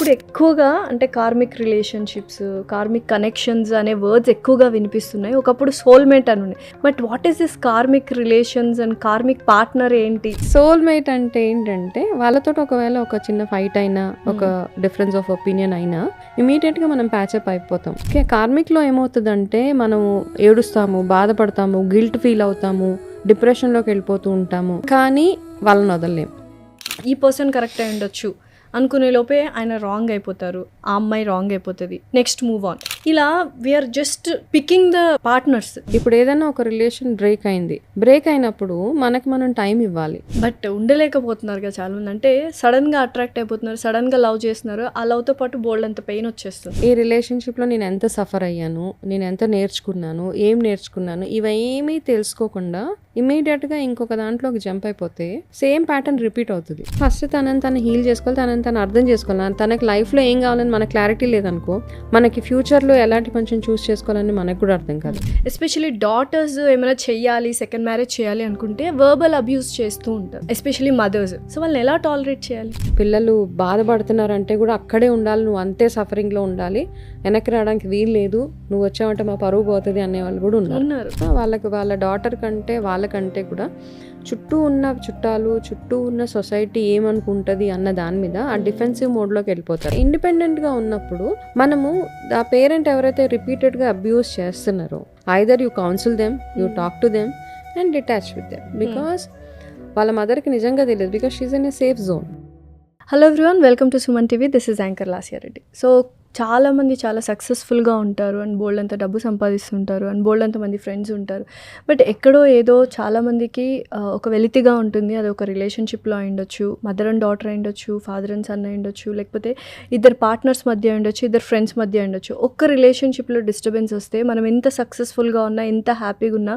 ఇప్పుడు ఎక్కువగా అంటే కార్మిక్ రిలేషన్షిప్స్, కార్మిక్ కనెక్షన్స్ అనే వర్డ్స్ ఎక్కువగా వినిపిస్తున్నాయి. ఒకప్పుడు సోల్మేట్ అని ఉన్నాయి. But what is this karmic relations and karmic partner ఏంటి? సోల్మేట్ అంటే ఏంటంటే వాళ్ళతో ఒకవేళ ఒక చిన్న ఫైట్ అయినా, ఒక డిఫరెన్స్ ఆఫ్ ఒపీనియన్ అయినా ఇమీడియట్గా మనం ప్యాచప్ అయిపోతాం. ఓకే, కార్మిక్లో ఏమవుతుందంటే మనం ఏడుస్తాము, బాధపడతాము, గిల్ట్ ఫీల్ అవుతాము, డిప్రెషన్లోకి వెళ్ళిపోతూ ఉంటాము, కానీ వాళ్ళని వదలలేము. ఈ పర్సన్ కరెక్ట్ అయి ఉండొచ్చు అనుకునే లోపే ఆయన రాంగ్ అయిపోతారు, ఆ అమ్మాయి రాంగ్ అయిపోతుంది, నెక్స్ట్ మూవ్ ఆన్. ఇలా we are just picking the partners. ఇప్పుడు ఏదైనా ఒక రిలేషన్ బ్రేక్ అయినప్పుడు మనకి మనం టైం ఇవ్వాలి. బట్ ఉండలేకపోతున్నారు కదా చాలా మంది. అంటే సడన్గా అట్రాక్ట్ అయిపోతున్నారు, సడన్గా లవ్ చేస్తున్నారు, ఆ లవ్తో పాటు బోల్డ్ అంత పెయిన్ వచ్చేస్తుంది. ఈ రిలేషన్షిప్లో నేను ఎంత సఫర్ అయ్యాను, నేను ఎంత నేర్చుకున్నాను, ఏం నేర్చుకున్నాను, ఇవేమీ తెలుసుకోకుండా ఇమీడియట్గా ఇంకొక దాంట్లోకి జంప్ అయిపోతే సేమ్ ప్యాటర్న్ రిపీట్ అవుతుంది. ఫస్ట్ తనని తను హీల్ చేసుకోవాలి, తనని తను అర్థం చేసుకోవాలి. తనకి లైఫ్లో ఏం కావాలని మనకు క్లారిటీ లేదనుకో, మనకి ఫ్యూచర్లో ఎలాంటి కొంచెం చూస్ చేసుకోవాలని మనకు కూడా అర్థం కాదు. ఎస్పెషల్లీ డాటర్స్ ఏమైనా చెయ్యాలి, సెకండ్ మ్యారేజ్ చేయాలి అనుకుంటే వర్బల్ అబ్యూస్ చేస్తూ ఉంటారు, ఎస్పెషల్లీ మదర్స్. సో వాళ్ళని ఎలా టాలరేట్ చేయాలి? పిల్లలు బాధపడుతున్నారంటే కూడా అక్కడే ఉండాలి, నువ్వు అంతే సఫరింగ్లో ఉండాలి, వెనక్కి రావడానికి వీలు లేదు, నువ్వు వచ్చావంటే మా పరువు పోతుంది అనే వాళ్ళు కూడా ఉన్నారు. వాళ్ళ డాటర్ కంటే వాళ్ళకంటే కూడా చుట్టూ ఉన్న చుట్టాలు, చుట్టూ ఉన్న సొసైటీ ఏమనుకుంటుంది అన్న దాని మీద ఆ డిఫెన్సివ్ మోడ్లోకి వెళ్ళిపోతారు. ఇండిపెండెంట్గా ఉన్నప్పుడు మనము ఆ పేరెంట్ ఎవరైతే రిపీటెడ్గా అబ్యూస్ చేస్తున్నారో, either you counsel them, you talk to them and detach with them, because వాళ్ళ మదర్కి నిజంగా తెలియదు, because she's in a safe zone. Hello everyone, welcome to Suman TV. This is anchor Lasya Reddy. So చాలామంది చాలా సక్సెస్ఫుల్గా ఉంటారు అండ్ బోల్డ్ అంత డబ్బు సంపాదిస్తుంటారు అండ్ బోల్డ్ అంతమంది ఫ్రెండ్స్ ఉంటారు. బట్ ఎక్కడో ఏదో చాలామందికి ఒక వెలితిగా ఉంటుంది. అది ఒక రిలేషన్షిప్లో అయ్యుండొచ్చు, మదర్ అండ్ డాటర్ అయ్యుండొచ్చు, ఫాదర్ అండ్ సన్ అయ్యుండొచ్చు, లేకపోతే ఇద్దరు పార్ట్నర్స్ మధ్య అయ్యుండొచ్చు, ఇద్దరు ఫ్రెండ్స్ మధ్య అయ్యుండొచ్చు. ఒక్క రిలేషన్షిప్లో డిస్టర్బెన్స్ వస్తే మనం ఎంత సక్సెస్ఫుల్గా ఉన్నా, ఎంత హ్యాపీగా ఉన్నా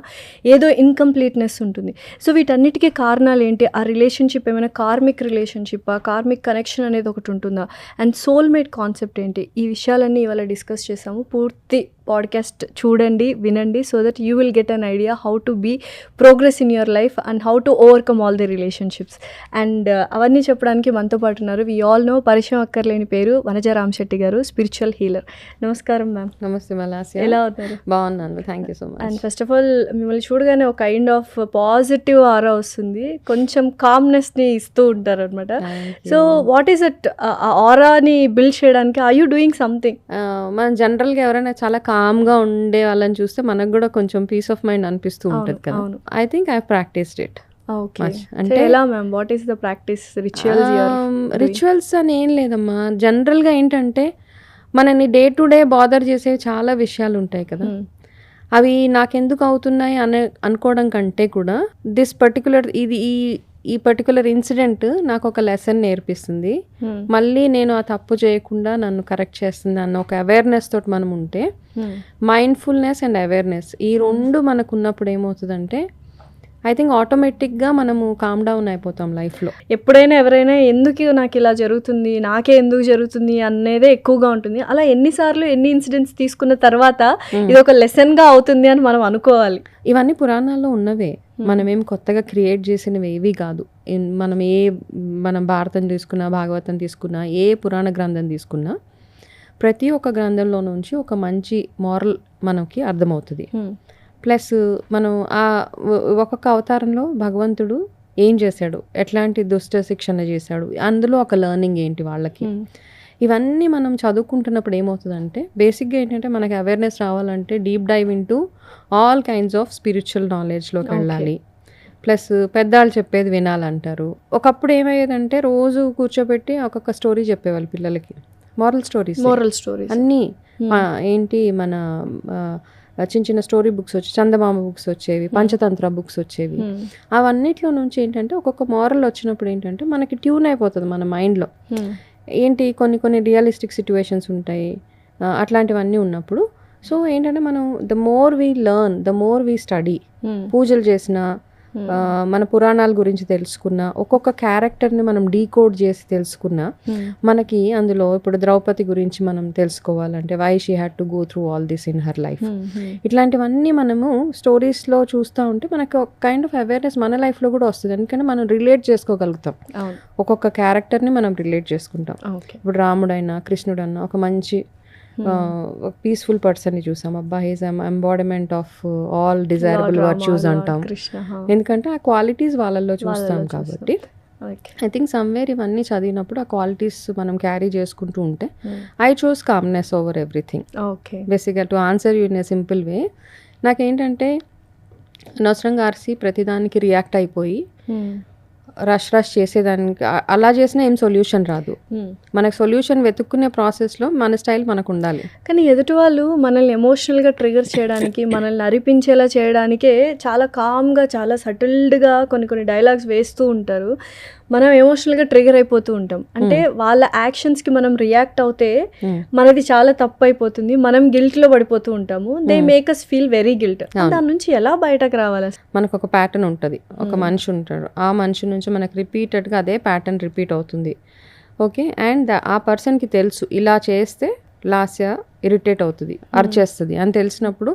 ఏదో ఇన్కంప్లీట్నెస్ ఉంటుంది. సో వీటన్నిటికీ కారణాలు ఏంటి? ఆ రిలేషన్షిప్ ఏమైనా కార్మిక్ రిలేషన్షిప్పా, కార్మిక్ కనెక్షన్ అనేది ఒకటి ఉంటుందా, అండ్ సోల్మేట్ కాన్సెప్ట్ ఏంటి? ఈ విషయాలన్నీ ఇవాళ డిస్కస్ చేసాము. పూర్తి పాడ్కాస్ట్ చూడండి, వినండి, so that you will get an idea how to be progress in your life and how to overcome all the relationships. And అవన్నీ చెప్పడానికి మనతో పాటు ఉన్నారు, వి ఆల్ నో, పరిచయం అక్కర్లేని పేరు, వనజ రామశెట్టి గారు, స్పిరిచువల్ హీలర్. నమస్కారం మ్యామ్. నమస్తే మలాసియా, ఎలా అవుతారు? బాగున్నాను, thank you so much. And first of all మిమ్మల్ని చూడగానే ఒక కైండ్ ఆఫ్ పాజిటివ్ ఆరా వస్తుంది, కొంచెం కామ్నెస్ని ఇస్తూ ఉంటారు అనమాట. సో వాట్ ఈస్ ఇట్, ఆ ఆరాని బిల్డ్ చేయడానికి ఆర్ యూ డూయింగ్ సంథింగ్? మనం జనరల్గా ఎవరైనా చాలా కామ్గా ఉండే వాళ్ళని చూస్తే మనకు కూడా కొంచెం పీస్ ఆఫ్ మైండ్ అనిపిస్తూ ఉంటుంది కదా. I think I practised it. అంటే ఎలా ma'am, what is the practice? Rituals అని ఏం లేదమ్మా, జనరల్గా ఏంటంటే మనని డే టు డే బాదర్ చేసే చాలా విషయాలు ఉంటాయి కదా, అవి నాకెందుకు అవుతున్నాయి అనుకోవడం కంటే కూడా దిస్ పర్టికులర్ ఈ పర్టికులర్ ఇన్సిడెంట్ నాకు ఒక లెసన్ నేర్పిస్తుంది, మళ్ళీ నేను ఆ తప్పు చేయకుండా నన్ను కరెక్ట్ చేస్తుంది అన్న ఒక అవేర్నెస్ తోటి మనం ఉంటే, మైండ్ఫుల్నెస్ అండ్ అవేర్నెస్ ఈ రెండు మనకు ఉన్నప్పుడు ఏమవుతుందంటే ఐ థింక్ ఆటోమేటిక్గా మనము కామ్ డౌన్ అయిపోతాం లైఫ్లో. ఎప్పుడైనా ఎవరైనా ఎందుకు నాకు ఇలా జరుగుతుంది, నాకే ఎందుకు జరుగుతుంది అనేదే ఎక్కువగా ఉంటుంది. అలా ఎన్నిసార్లు ఎన్ని ఇన్సిడెంట్స్ తీసుకున్న తర్వాత ఇది ఒక లెసన్గా అవుతుంది అని మనం అనుకోవాలి. ఇవన్నీ పురాణాల్లో ఉన్నవే, మనమేం కొత్తగా క్రియేట్ చేసినవి ఏవి కాదు. మనం భారతం తీసుకున్నా, భాగవతం తీసుకున్నా, ఏ పురాణ గ్రంథం తీసుకున్నా ప్రతి ఒక్క గ్రంథంలో నుంచి ఒక మంచి మారల్ మనకి అర్థమవుతుంది. ప్లస్ మనం ఆ ఒక్కొక్క అవతారంలో భగవంతుడు ఏం చేశాడు, ఎట్లాంటి దుష్ట శిక్షణ చేశాడు, అందులో ఒక లెర్నింగ్ ఏంటి వాళ్ళకి, ఇవన్నీ మనం చదువుకుంటున్నప్పుడు ఏమవుతుందంటే బేసిక్గా ఏంటంటే మనకి అవేర్నెస్ రావాలంటే deep dive into all kinds of spiritual నాలెడ్జ్లోకి వెళ్ళాలి. ప్లస్ పెద్దవాళ్ళు చెప్పేది వినాలంటారు. ఒకప్పుడు ఏమయ్యేదంటే రోజు కూర్చోబెట్టి ఒక్కొక్క స్టోరీ చెప్పేవాళ్ళు పిల్లలకి, మోరల్ స్టోరీస్ అన్నీ ఏంటి, మన చిన్న చిన్న స్టోరీ బుక్స్ వచ్చి, చందమామ బుక్స్ వచ్చేవి, పంచతంత్ర బుక్స్ వచ్చేవి. అవన్నిట్లో నుంచి ఏంటంటే ఒక్కొక్క మోరల్ వచ్చినప్పుడు ఏంటంటే మనకి ట్యూన్ అయిపోతుంది మన మైండ్లో. ఏంటి, కొన్ని రియలిస్టిక్ సిచ్యువేషన్స్ ఉంటాయి, అట్లాంటివన్నీ ఉన్నప్పుడు సో ఏంటంటే మనం the more we learn, the more we study, పూజలు చేసినా, మన పురాణాల గురించి తెలుసుకున్నా, ఒక్కొక్క క్యారెక్టర్ని మనం డీకోడ్ చేసి తెలుసుకున్నా, మనకి అందులో ఇప్పుడు ద్రౌపది గురించి మనం తెలుసుకోవాలంటే why she had to go through all this in her life, ఇట్లాంటివన్నీ మనము స్టోరీస్లో చూస్తూ ఉంటే మనకి ఒక కైండ్ ఆఫ్ అవేర్నెస్ మన లైఫ్లో కూడా వస్తుంది. ఎందుకంటే మనం రిలేట్ చేసుకోగలుగుతాం, ఒక్కొక్క క్యారెక్టర్ని మనం రిలేట్ చేసుకుంటాం. ఇప్పుడు రాముడైనా కృష్ణుడన్నా ఒక మంచి పీస్ఫుల్ పర్సన్ని చూసాం, అబ్బా he's embodiment of all desirable virtues అంటాం, ఎందుకంటే ఆ క్వాలిటీస్ వాళ్ళల్లో చూస్తాం కాబట్టి. ఐ థింక్ సమ్వేర్ ఇవన్నీ చదివినప్పుడు ఆ క్వాలిటీస్ మనం క్యారీ చేసుకుంటూ ఉంటే I choose calmness over everything. బేసిక్గా to answer you in a simple way, నాకేంటంటే అనవసరంగా ఆర్సి ప్రతిదానికి రియాక్ట్ అయిపోయి రష్ చేసేదానికి అలా చేసినా ఏం సొల్యూషన్ రాదు. మనకు సొల్యూషన్ వెతుక్కునే ప్రాసెస్లో మన స్టైల్ మనకు ఉండాలి. కానీ ఎదుటి వాళ్ళు మనల్ని ఎమోషనల్గా ట్రిగర్ చేయడానికి, మనల్ని అరిపించేలా చేయడానికే చాలా కామ్గా, చాలా సటిల్డ్గా కొన్ని డైలాగ్స్ వేస్తూ ఉంటారు. మనం ఎమోషనల్గా ట్రిగర్ అయిపోతూ ఉంటాం. అంటే వాళ్ళ యాక్షన్స్కి మనం రియాక్ట్ అవుతే మనది చాలా తప్పు అయిపోతుంది, మనం గిల్ట్లో పడిపోతూ ఉంటాము. They make us feel very guilt. దాని నుంచి ఎలా బయటకు రావాలి? మనకు ఒక ప్యాటర్న్ ఉంటుంది, ఒక మనిషి ఉంటాడు, ఆ మనిషి నుంచి మనకు రిపీటెడ్గా అదే ప్యాటర్న్ రిపీట్ అవుతుంది. ఓకే, అండ్ ఆ పర్సన్కి తెలుసు ఇలా చేస్తే లాస్య ఇరిటేట్ అవుతుంది, అరిచేస్తుంది అని తెలిసినప్పుడు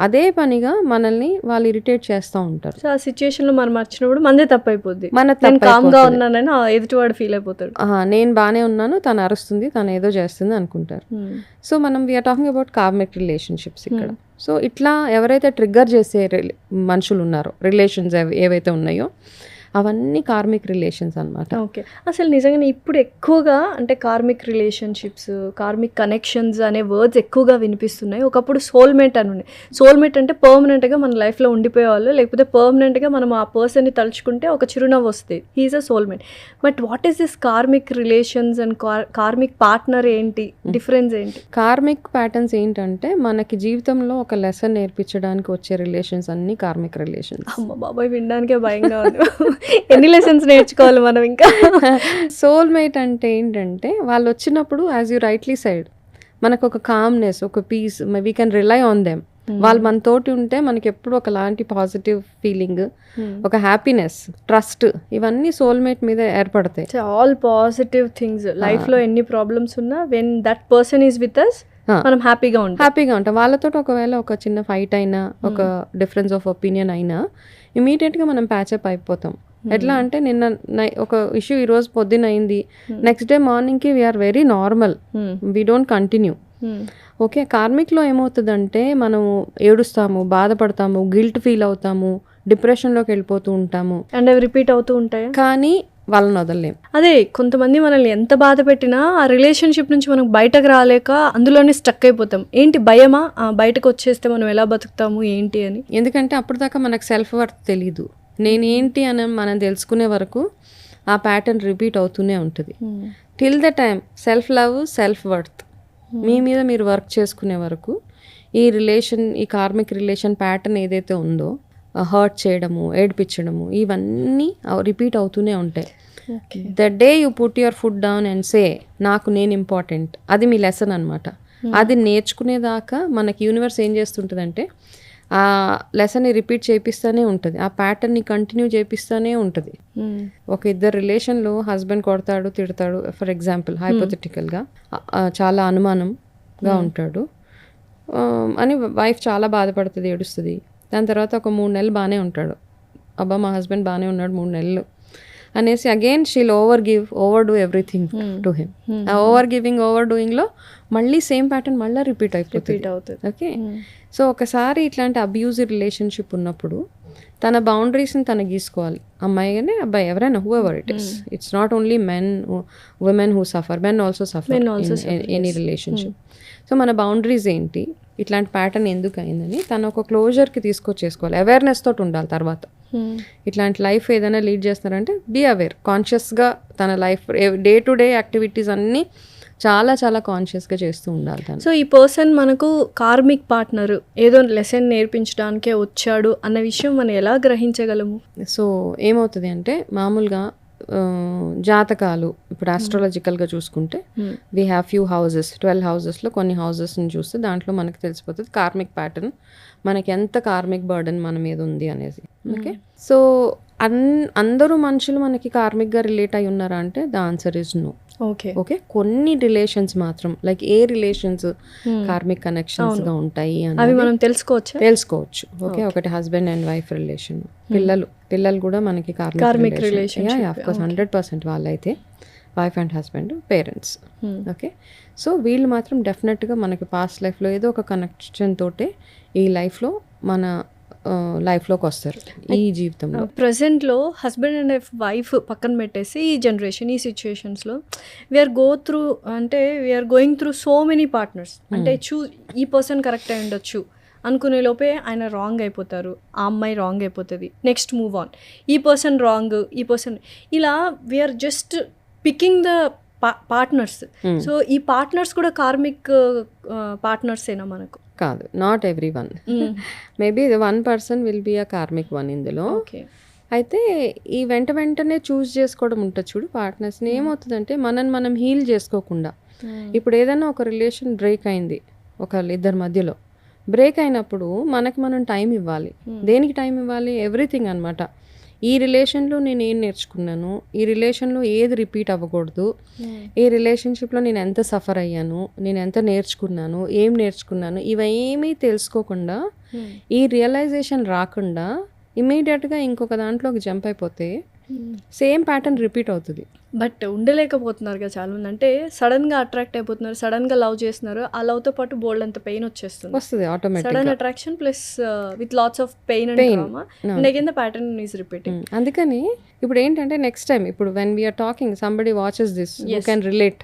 అదే పనిగా మనల్ని వాళ్ళు ఇరిటేట్ చేస్తూ ఉంటారు. సో ఆ సిచ్యుయేషన్లో మనం వచ్చినప్పుడు మనదే తప్పు అయిపోద్ది. నేను కామ్గా ఉన్నానని ఎదుటివాడు ఫీల్ అయిపోతాడు. నేను బాగానే ఉన్నాను, తను అరుస్తుంది, తను ఏదో చేస్తుంది అనుకుంటారు. సో మనం we are talking about karmic relationships ఇక్కడ. సో ఇట్లా ఎవరైతే ట్రిగ్గర్ చేసే మనుషులు ఉన్నారో, రిలేషన్స్ ఏవైతే ఉన్నాయో అవన్నీ కార్మిక్ రిలేషన్స్ అనమాట. ఓకే, అసలు నిజంగానే ఇప్పుడు ఎక్కువగా అంటే కార్మిక్ రిలేషన్షిప్స్, కార్మిక్ కనెక్షన్స్ అనే వర్డ్స్ ఎక్కువగా వినిపిస్తున్నాయి. ఒకప్పుడు సోల్మేట్ అని ఉన్నాయి. సోల్మేట్ అంటే పర్మనెంట్గా మన లైఫ్లో ఉండిపోయేవాళ్ళు, లేకపోతే పర్మనెంట్గా మనం ఆ పర్సన్ని తలుచుకుంటే ఒక చిరునవ్వు వస్తుంది, he's a soulmate. But what is this karmic relations and karmic partner ఏంటి, డిఫరెన్స్ ఏంటి? కార్మిక్ ప్యాటర్న్స్ ఏంటంటే మనకి జీవితంలో ఒక లెసన్ నేర్పించడానికి వచ్చే రిలేషన్స్ అన్ని కార్మిక్ రిలేషన్స్. అమ్మ బాబాయ్, వినడానికే భయంగా ఉంది. ఎన్ని లెసన్స్ నేర్చుకోవాలి మనం ఇంకా? సోల్మేట్ అంటే ఏంటంటే వాళ్ళు వచ్చినప్పుడు, యాజ్ యూ రైట్లీ సైడ్, మనకు ఒక కామ్నెస్, ఒక peace, we can rely on them. వాళ్ళు మనతోటి ఉంటే మనకి ఎప్పుడు ఒకలాంటి పాజిటివ్ ఫీలింగ్, ఒక హ్యాపీనెస్, ట్రస్ట్, ఇవన్నీ సోల్మేట్ మీద ఏర్పడతాయి. ఆల్ పాజిటివ్ థింగ్స్ లైఫ్లో ఎన్ని ప్రాబ్లమ్స్ ఉన్నా when that person is with us మనం హ్యాపీగా ఉంటాం. వాళ్ళతో ఒకవేళ ఒక చిన్న ఫైట్ అయినా, ఒక డిఫరెన్స్ ఆఫ్ ఒపీనియన్ అయినా ఇమీడియట్గా మనం ప్యాచప్ అయిపోతాం. ఎట్లా అంటే నిన్న ఒక ఇష్యూ ఈరోజు పొద్దున అయింది, నెక్స్ట్ డే మార్నింగ్కి we are very normal, we don't continue. Okay, కార్మిక్లో ఏమవుతుందంటే మనము ఏడుస్తాము, బాధపడతాము, గిల్ట్ ఫీల్ అవుతాము, డిప్రెషన్లోకి వెళ్ళిపోతూ ఉంటాము, అండ్ అవి రిపీట్ అవుతూ ఉంటాయి. కానీ వాళ్ళని వదలలేం. అదే, కొంతమంది మనల్ని ఎంత బాధ పెట్టినా ఆ రిలేషన్షిప్ నుంచి మనం బయటకు రాలేక అందులోనే స్టక్ అయిపోతాం. ఏంటి భయమా, బయటకు వచ్చేస్తే మనం ఎలా బతుకుతాము ఏంటి అని? ఎందుకంటే అప్పుడు దాకా మనకు సెల్ఫ్ వర్త్ తెలీదు. నేనేంటి అని మనం తెలుసుకునే వరకు ఆ ప్యాటర్న్ రిపీట్ అవుతూనే ఉంటుంది. Till the time self love, self worth మీ మీద మీరు వర్క్ చేసుకునే వరకు ఈ కార్మిక్ రిలేషన్ ప్యాటర్న్ ఏదైతే ఉందో, హర్ట్ చేయడము, ఏడిపించడము, ఇవన్నీ రిపీట్ అవుతూనే ఉంటాయి. The day you put your foot down and say నాకు నేను ఇంపార్టెంట్, అది మీ లెసన్ అనమాట. అది నేర్చుకునేదాకా మనకి యూనివర్స్ ఏం చేస్తుంటుందంటే ఆ లెసన్ని రిపీట్ చేపిస్తూనే ఉంటుంది, ఆ ప్యాటర్న్ని కంటిన్యూ చేపిస్తూనే ఉంటుంది. ఒక ఇద్దరు రిలేషన్లో హస్బెండ్ కొడతాడు, తిడతాడు, ఫర్ ఎగ్జాంపుల్ హైపోథెటికల్గా, చాలా అనుమానంగా ఉంటాడు అని వైఫ్ చాలా బాధపడుతుంది, ఏడుస్తుంది. దాని తర్వాత ఒక 3 నెలలు బాగానే ఉంటాడు, అబ్బా మా హస్బెండ్ బాగానే ఉన్నాడు 3 నెలలు అనేసి again she'll over do everything to him. ఆ ఓవర్ డూయింగ్లో మళ్ళీ సేమ్ ప్యాటర్న్ మళ్ళీ రిపీట్ అయిపోతుంది. ఓకే, సో ఒకసారి ఇట్లాంటి అబ్యూజివ్ రిలేషన్షిప్ ఉన్నప్పుడు తన బౌండరీస్ని తను గీసుకోవాలి. అమ్మాయి కానీ అబ్బాయి ఎవరైనా, who ever it is, it's not only women who suffer, men also suffer any relationship. So మన బౌండరీస్ ఏంటి, ఇట్లాంటి ప్యాటర్న్ ఎందుకు అయిందని తను ఒక క్లోజర్కి తీసుకొచ్చేసుకోవాలి. అవేర్నెస్ తోటి ఉండాలి. తర్వాత ఇట్లాంటి లైఫ్ ఏదైనా లీడ్ చేస్తున్నారంటే బీ అవేర్, కాన్షియస్గా తన life day to day activities అన్నీ చాలా చాలా కాన్షియస్గా చేస్తూ ఉండాలి. సో ఈ పర్సన్ మనకు కార్మిక్ పార్ట్నర్ ఏదో లెసన్ నేర్పించడానికే వచ్చాడు అన్న విషయం మనం ఎలా గ్రహించగలము? సో ఏమవుతుంది అంటే మామూలుగా జాతకాలు ఇప్పుడు ఆస్ట్రాలజికల్గా చూసుకుంటే వీ హ్యావ్ ఫ్యూ హౌజెస్ 12 హౌజెస్లో కొన్ని హౌజెస్ని చూస్తే దాంట్లో మనకు తెలిసిపోతుంది కార్మిక్ ప్యాటర్న్, మనకి ఎంత కార్మిక్ బర్డన్ మన మీద ఉంది అనేది. ఓకే, సో అందరూ మనుషులు మనకి కార్మిక్గా రిలేట్ అయి ఉన్నారా అంటే the answer is no. Okay okay, కొన్ని రిలేషన్స్ మాత్రం లైక్ ఏ రిలేషన్స్ కార్మిక్ కనెక్షన్స్గా ఉంటాయి అవి అని మనం తెలుసుకోవచ్చు. ఓకే, ఒకటి హస్బెండ్ అండ్ వైఫ్ రిలేషన్, పిల్లలు కూడా మనకి karmic karmic relationship. Relation, of course 100% వాళ్ళైతే wife and husband parents. Okay, so వీళ్ళు మాత్రం డెఫినెట్గా మనకి పాస్ట్ లైఫ్లో ఏదో ఒక కనెక్షన్ తోటే ఈ లైఫ్లో మన లైఫ్లోకి వస్తారు ఈ జీవితంలో. ప్రజెంట్లో హస్బెండ్ అండ్ వైఫ్ పక్కన పెట్టేసి ఈ జనరేషన్ ఈ సిచ్యువేషన్స్లో we are going through so many partners. అంటే ఈ పర్సన్ కరెక్ట్ అయి ఉండొచ్చు అనుకునే లోపే ఆయన రాంగ్ అయిపోతారు, ఆ అమ్మాయి రాంగ్ అయిపోతుంది, నెక్స్ట్ మూవ్ ఆన్, ఈ పర్సన్ రాంగ్, ఈ పర్సన్ ఇలా we are just picking the partners. So ఈ పార్ట్నర్స్ కూడా కార్మిక్ పార్ట్నర్స్ ఏనా మనకు? కాదు, not every one. Maybe 1% will be a karmic one ఇందులో. ఓకే, అయితే ఈ వెంటనే చూస్ చేసుకోవడం ఉంటుంది చూడు పార్ట్నర్స్ని. ఏమవుతుందంటే మనం హీల్ చేసుకోకుండా, ఇప్పుడు ఏదైనా ఒక రిలేషన్ బ్రేక్ అయింది ఇద్దరి మధ్యలో, బ్రేక్ అయినప్పుడు మనం టైం ఇవ్వాలి. దేనికి టైం ఇవ్వాలి? ఎవ్రీథింగ్ అనమాట. ఈ రిలేషన్లో నేను ఏం నేర్చుకున్నాను, ఈ రిలేషన్లో ఏది రిపీట్ అవ్వకూడదు, ఈ రిలేషన్షిప్లో నేను ఎంత సఫర్ అయ్యాను, నేను ఎంత నేర్చుకున్నాను, ఏం నేర్చుకున్నాను, ఇవేమీ తెలుసుకోకుండా, ఈ రియలైజేషన్ రాకుండా ఇమీడియట్గా ఇంకొక దాంట్లోకి జంప్ అయిపోతే సేమ్ ప్యాటర్న్ రిపీట్ అవుతుంది. బట్ ఉండలేకపోతున్నారు కదా చాలా మంది. అంటే సడన్గా అట్రాక్ట్ అయిపోతున్నారు, సడన్గా లవ్ చేస్తున్నారు, ఆ లవ్తో పాటు బోల్డ్ అంత పెయిన్ వస్తుంది automatic. Sudden attraction plus with lots of pain and trauma, and again the pattern is repeating. అందుకని ఇప్పుడు ఏంటంటే నెక్స్ట్ టైం ఇప్పుడు when we are talking somebody watches this you can relate,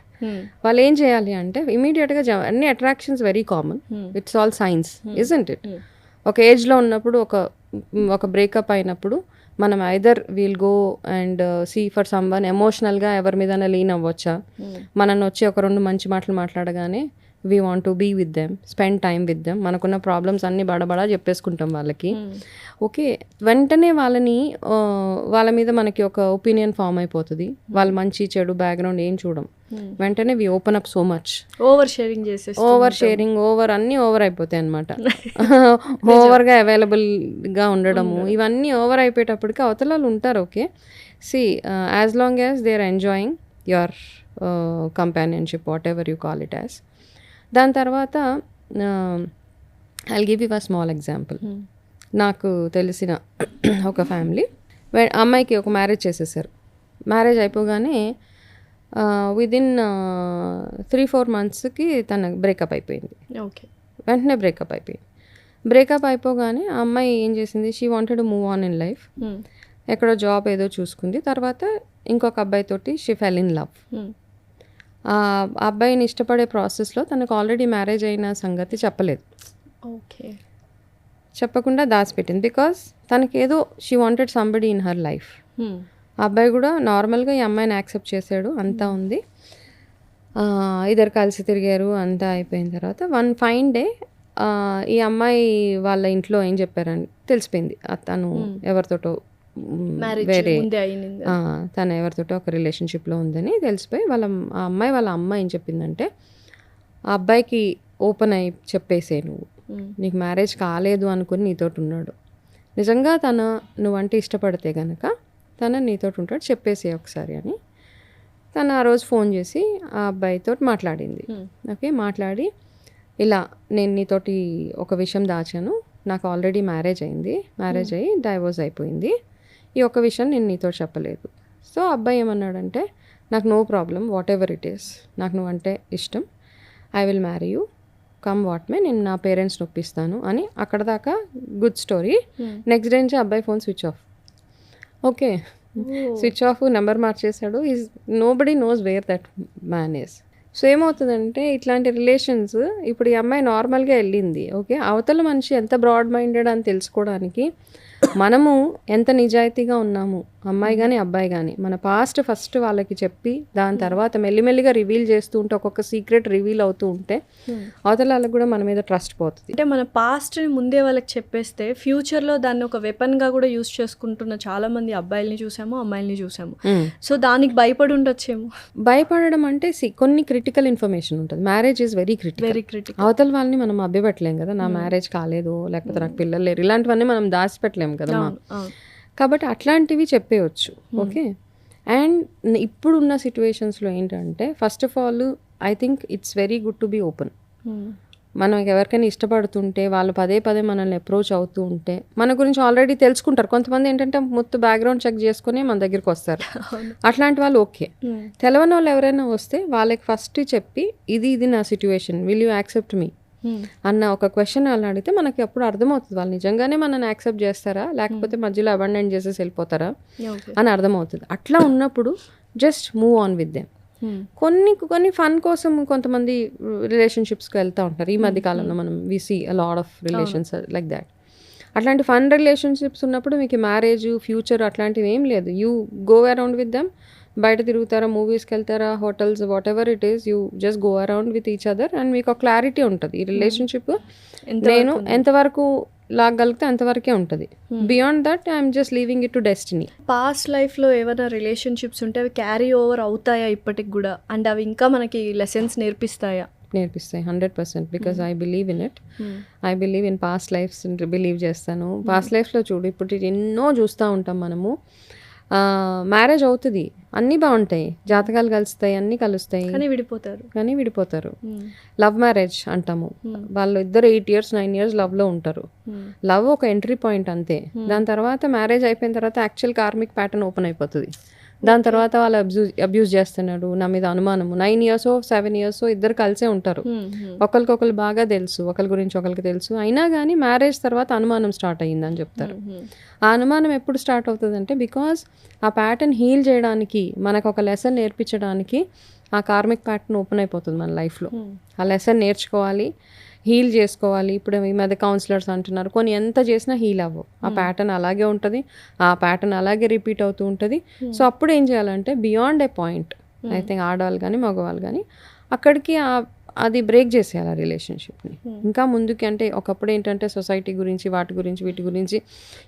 వాళ్ళు ఏం చేయాలి అంటే ఇమీడియట్గా అన్ని attractions very common, it's all science isn't it. ఒక ఏజ్లో ఉన్నప్పుడు ఒక బ్రేకప్ అయినప్పుడు మనం either we'll go and see for someone, ఎమోషనల్గా ఎవరి మీదైనా లీన్ అవ్వచ్చా, మనల్ని వచ్చి ఒక 2 మంచి మాటలు మాట్లాడగానే we want to be with them, spend time with them, మనకున్న ప్రాబ్లమ్స్ అన్నీ బడబడా చెప్పేసుకుంటాం వాళ్ళకి. ఓకే, వెంటనే వాళ్ళ మీద మనకి ఒక ఒపీనియన్ ఫామ్ అయిపోతుంది. వాళ్ళ మంచి చెడు బ్యాక్గ్రౌండ్ ఏం చూడం, వెంటనే we open up so much, over sharing over అన్నీ ఓవర్ అయిపోతాయి అనమాట. ఓవర్గా అవైలబుల్గా ఉండడము, ఇవన్నీ ఓవర్ అయిపోయేటప్పటికి అవతల వాళ్ళు ఉంటారు. Okay, see as long as they are enjoying your companionship, whatever you call it as. దాని తర్వాత I'll give you a small example. నాకు తెలిసిన ఒక ఫ్యామిలీ, అమ్మాయికి ఒక మ్యారేజ్ చేసేసారు. మ్యారేజ్ అయిపోగానే విదిన్ 3-4 monthsకి తన బ్రేకప్ అయిపోయింది. ఓకే, వెంటనే బ్రేకప్ అయిపోయింది. బ్రేకప్ అయిపోగానే ఆ అమ్మాయి ఏం చేసింది, she wanted to move on in life. ఎక్కడో జాబ్ ఏదో చూసుకుంది. తర్వాత ఇంకొక అబ్బాయితోటి షీ ఫెల్ ఇన్ లవ్. ఆ అబ్బాయిని ఇష్టపడే ప్రాసెస్లో తనకు ఆల్రెడీ మ్యారేజ్ అయిన సంగతి చెప్పలేదు. ఓకే, చెప్పకుండా దాచిపెట్టింది. బికాస్ తనకేదో she wanted somebody in her life. ఆ అబ్బాయి కూడా నార్మల్గా ఈ అమ్మాయిని యాక్సెప్ట్ చేశాడు, అంతా ఉంది. ఇద్దరు కలిసి తిరిగారు, అంతా అయిపోయిన తర్వాత వన్ ఫైన్ డే ఈ అమ్మాయి వాళ్ళ ఇంట్లో ఏం చెప్పారని తెలిసిపోయింది, తను ఎవరితోటో వేరే తను ఎవరితోటో ఒక రిలేషన్షిప్లో ఉందని తెలిసిపోయి ఆ అమ్మాయి వాళ్ళ అమ్మ ఏం చెప్పిందంటే, ఆ అబ్బాయికి ఓపెన్ అయి చెప్పేసే, నీకు మ్యారేజ్ కాలేదు అనుకుని నీతోటి ఉన్నాడు, నిజంగా నువ్వంటే ఇష్టపడితే కనుక తను నీతోటి ఉంటాడు, చెప్పేసే ఒకసారి అని. తను ఆ రోజు ఫోన్ చేసి ఆ అబ్బాయితో మాట్లాడింది. ఓకే, మాట్లాడి ఇలా నేను నీతోటి ఒక విషయం దాచాను, నాకు ఆల్రెడీ మ్యారేజ్ అయింది, మ్యారేజ్ అయ్యి డైవోర్స్ అయిపోయింది, ఈ ఒక్క విషయం నేను నీతో చెప్పలేదు. సో అబ్బాయి ఏమన్నాడంటే, నాకు no problem, what ever it is, నాకు నువ్వంటే ఇష్టం, I will marry you, come what may, నేను నా పేరెంట్స్ని ఒప్పిస్తాను అని. అక్కడ దాకా గుడ్ స్టోరీ. నెక్స్ట్ డే నుంచి అబ్బాయి phone switch off. Okay, switch off, number మార్చేశాడు. Nobody knows where that man is. So ఏమవుతుందంటే ఇట్లాంటి రిలేషన్స్, ఇప్పుడు ఈ అమ్మాయి నార్మల్గా వెళ్ళింది. ఓకే, అవతల మనిషి ఎంత బ్రాడ్ మైండెడ్ అని తెలుసుకోవడానికి మనము ఎంత నిజాయితీగా ఉన్నాము, అమ్మాయి కానీ అబ్బాయి కానీ, మన పాస్ట్ ఫస్ట్ వాళ్ళకి చెప్పి దాని తర్వాత మెల్లిమెల్లిగా రివీల్ చేస్తూ ఉంటే, ఒక్కొక్క సీక్రెట్ రివీల్ అవుతూ ఉంటే అవతల వాళ్ళకి కూడా మన మీద ట్రస్ట్ పోతుంది. అంటే మన పాస్ట్ని ముందే వాళ్ళకి చెప్పేస్తే ఫ్యూచర్లో దాన్ని ఒక వెపన్గా కూడా యూస్ చేసుకుంటున్న చాలా మంది అబ్బాయిల్ని చూసాము, అమ్మాయిల్ని చూసాము. సో దానికి భయపడి ఉండొచ్చేమో. భయపడడం అంటే కొన్ని క్రిటికల్ ఇన్ఫర్మేషన్ ఉంటుంది. Marriage is very critical. అవతల వాళ్ళని మనం అభ్యపెట్టలేం కదా, నా మ్యారేజ్ కాలేదు, లేకపోతే నాకు పిల్లలు లేరు, ఇలాంటివన్నీ మనం దాచిపెట్టలేము కదా. కాబట్టి అట్లాంటివి చెప్పేయచ్చు. ఓకే. అండ్ ఇప్పుడున్న సిచ్యువేషన్స్లో ఏంటంటే, first of all I think it's very good to be open. మనం ఎవరికైనా ఇష్టపడుతుంటే వాళ్ళు పదే పదే మనల్ని అప్రోచ్ అవుతూ ఉంటే మన గురించి ఆల్రెడీ తెలుసుకుంటారు. కొంతమంది ఏంటంటే మొత్తం బ్యాక్గ్రౌండ్ చెక్ చేసుకుని మన దగ్గరికి వస్తారు. అట్లాంటి వాళ్ళు ఓకే. తెలవని వాళ్ళు ఎవరైనా వస్తే వాళ్ళకి ఫస్ట్ చెప్పి ఇది నా situation, will you accept me అన్న ఒక క్వశ్చన్ వాళ్ళు అడిగితే మనకి అప్పుడు అర్థమవుతుంది వాళ్ళు నిజంగానే మనల్ని యాక్సెప్ట్ చేస్తారా, లేకపోతే మధ్యలో అబండెంట్ చేసేసి వెళ్ళిపోతారా అని అర్థమవుతుంది. అట్లా ఉన్నప్పుడు just move on with them. కొన్ని ఫన్ కోసం కొంతమంది రిలేషన్షిప్స్కి వెళ్తూ ఉంటారు. ఈ మధ్య కాలంలో మనం we see a lot of relations like that. అట్లాంటి ఫన్ రిలేషన్షిప్స్ ఉన్నప్పుడు మీకు మ్యారేజ్, ఫ్యూచర్ అట్లాంటివి ఏం లేదు. You go around with them. బయట తిరుగుతారా, మూవీస్కి వెళ్తారా, hotels, what ever it is, you just go around with each other and మీకు ఒక క్లారిటీ ఉంటుంది. ఈ రిలేషన్షిప్ నేను ఎంతవరకు లాగలిగితే అంతవరకే ఉంటుంది. Beyond that I'm just leaving it to destiny. Past లైఫ్లో ఏమైనా రిలేషన్షిప్స్ ఉంటే అవి క్యారీ ఓవర్ అవుతాయా ఇప్పటికి కూడా? అండ్ అవి ఇంకా మనకి లెసన్స్ నేర్పిస్తాయి 100%. Because I believe in it. I believe in past lives believe చేస్తాను. పాస్ట్ లైఫ్లో చూడు, ఇప్పుడు ఎన్నో చూస్తూ ఉంటాం మనము. మ్యారేజ్ అవుతుంది, అన్నీ బాగుంటాయి, జాతకాలు కలుస్తాయి, అన్నీ కలుస్తాయి, కానీ విడిపోతారు. లవ్ మ్యారేజ్ అంటాము. వాళ్ళు ఇద్దరు 8 years 9 years లవ్లో ఉంటారు. లవ్ ఒక ఎంట్రీ పాయింట్ అంతే. దాని తర్వాత మ్యారేజ్ అయిపోయిన తర్వాత యాక్చువల్ కార్మిక్ ప్యాటర్న్ ఓపెన్ అయిపోతుంది. దాని తర్వాత వాళ్ళు అబ్యూజ్ చేస్తున్నాడు, నా మీద అనుమానము. 9 years 7 years ఇద్దరు కలిసే ఉంటారు. ఒకరికొకరు బాగా తెలుసు, ఒకరి గురించి ఒకరికి తెలుసు. అయినా కానీ మ్యారేజ్ తర్వాత అనుమానం స్టార్ట్ అయ్యిందని చెప్తారు. ఆ అనుమానం ఎప్పుడు స్టార్ట్ అవుతుంది అంటే, బికాజ్ ఆ ప్యాటర్న్ హీల్ చేయడానికి, మనకు ఒక లెసన్ నేర్పించడానికి ఆ కార్మిక్ ప్యాటర్న్ ఓపెన్ అయిపోతుంది మన లైఫ్లో. ఆ లెసన్ నేర్చుకోవాలి, హీల్ చేసుకోవాలి. ఇప్పుడు ఈ మధ్య కౌన్సిలర్స్ అంటున్నారు, కొన్ని ఎంత చేసినా హీల్ అవ్వవు. ఆ ప్యాటర్న్ అలాగే ఉంటుంది, ఆ ప్యాటర్న్ అలాగే రిపీట్ అవుతూ ఉంటుంది. సో అప్పుడు ఏం చేయాలంటే, beyond a point, I think ఆడవాళ్ళు కానీ మగవాళ్ళు కానీ అక్కడికి అది బ్రేక్ చేసేయాలి ఆ రిలేషన్షిప్ని. ఇంకా ముందుకి అంటే, ఒకప్పుడు ఏంటంటే సొసైటీ గురించి, వాటి గురించి, వీటి గురించి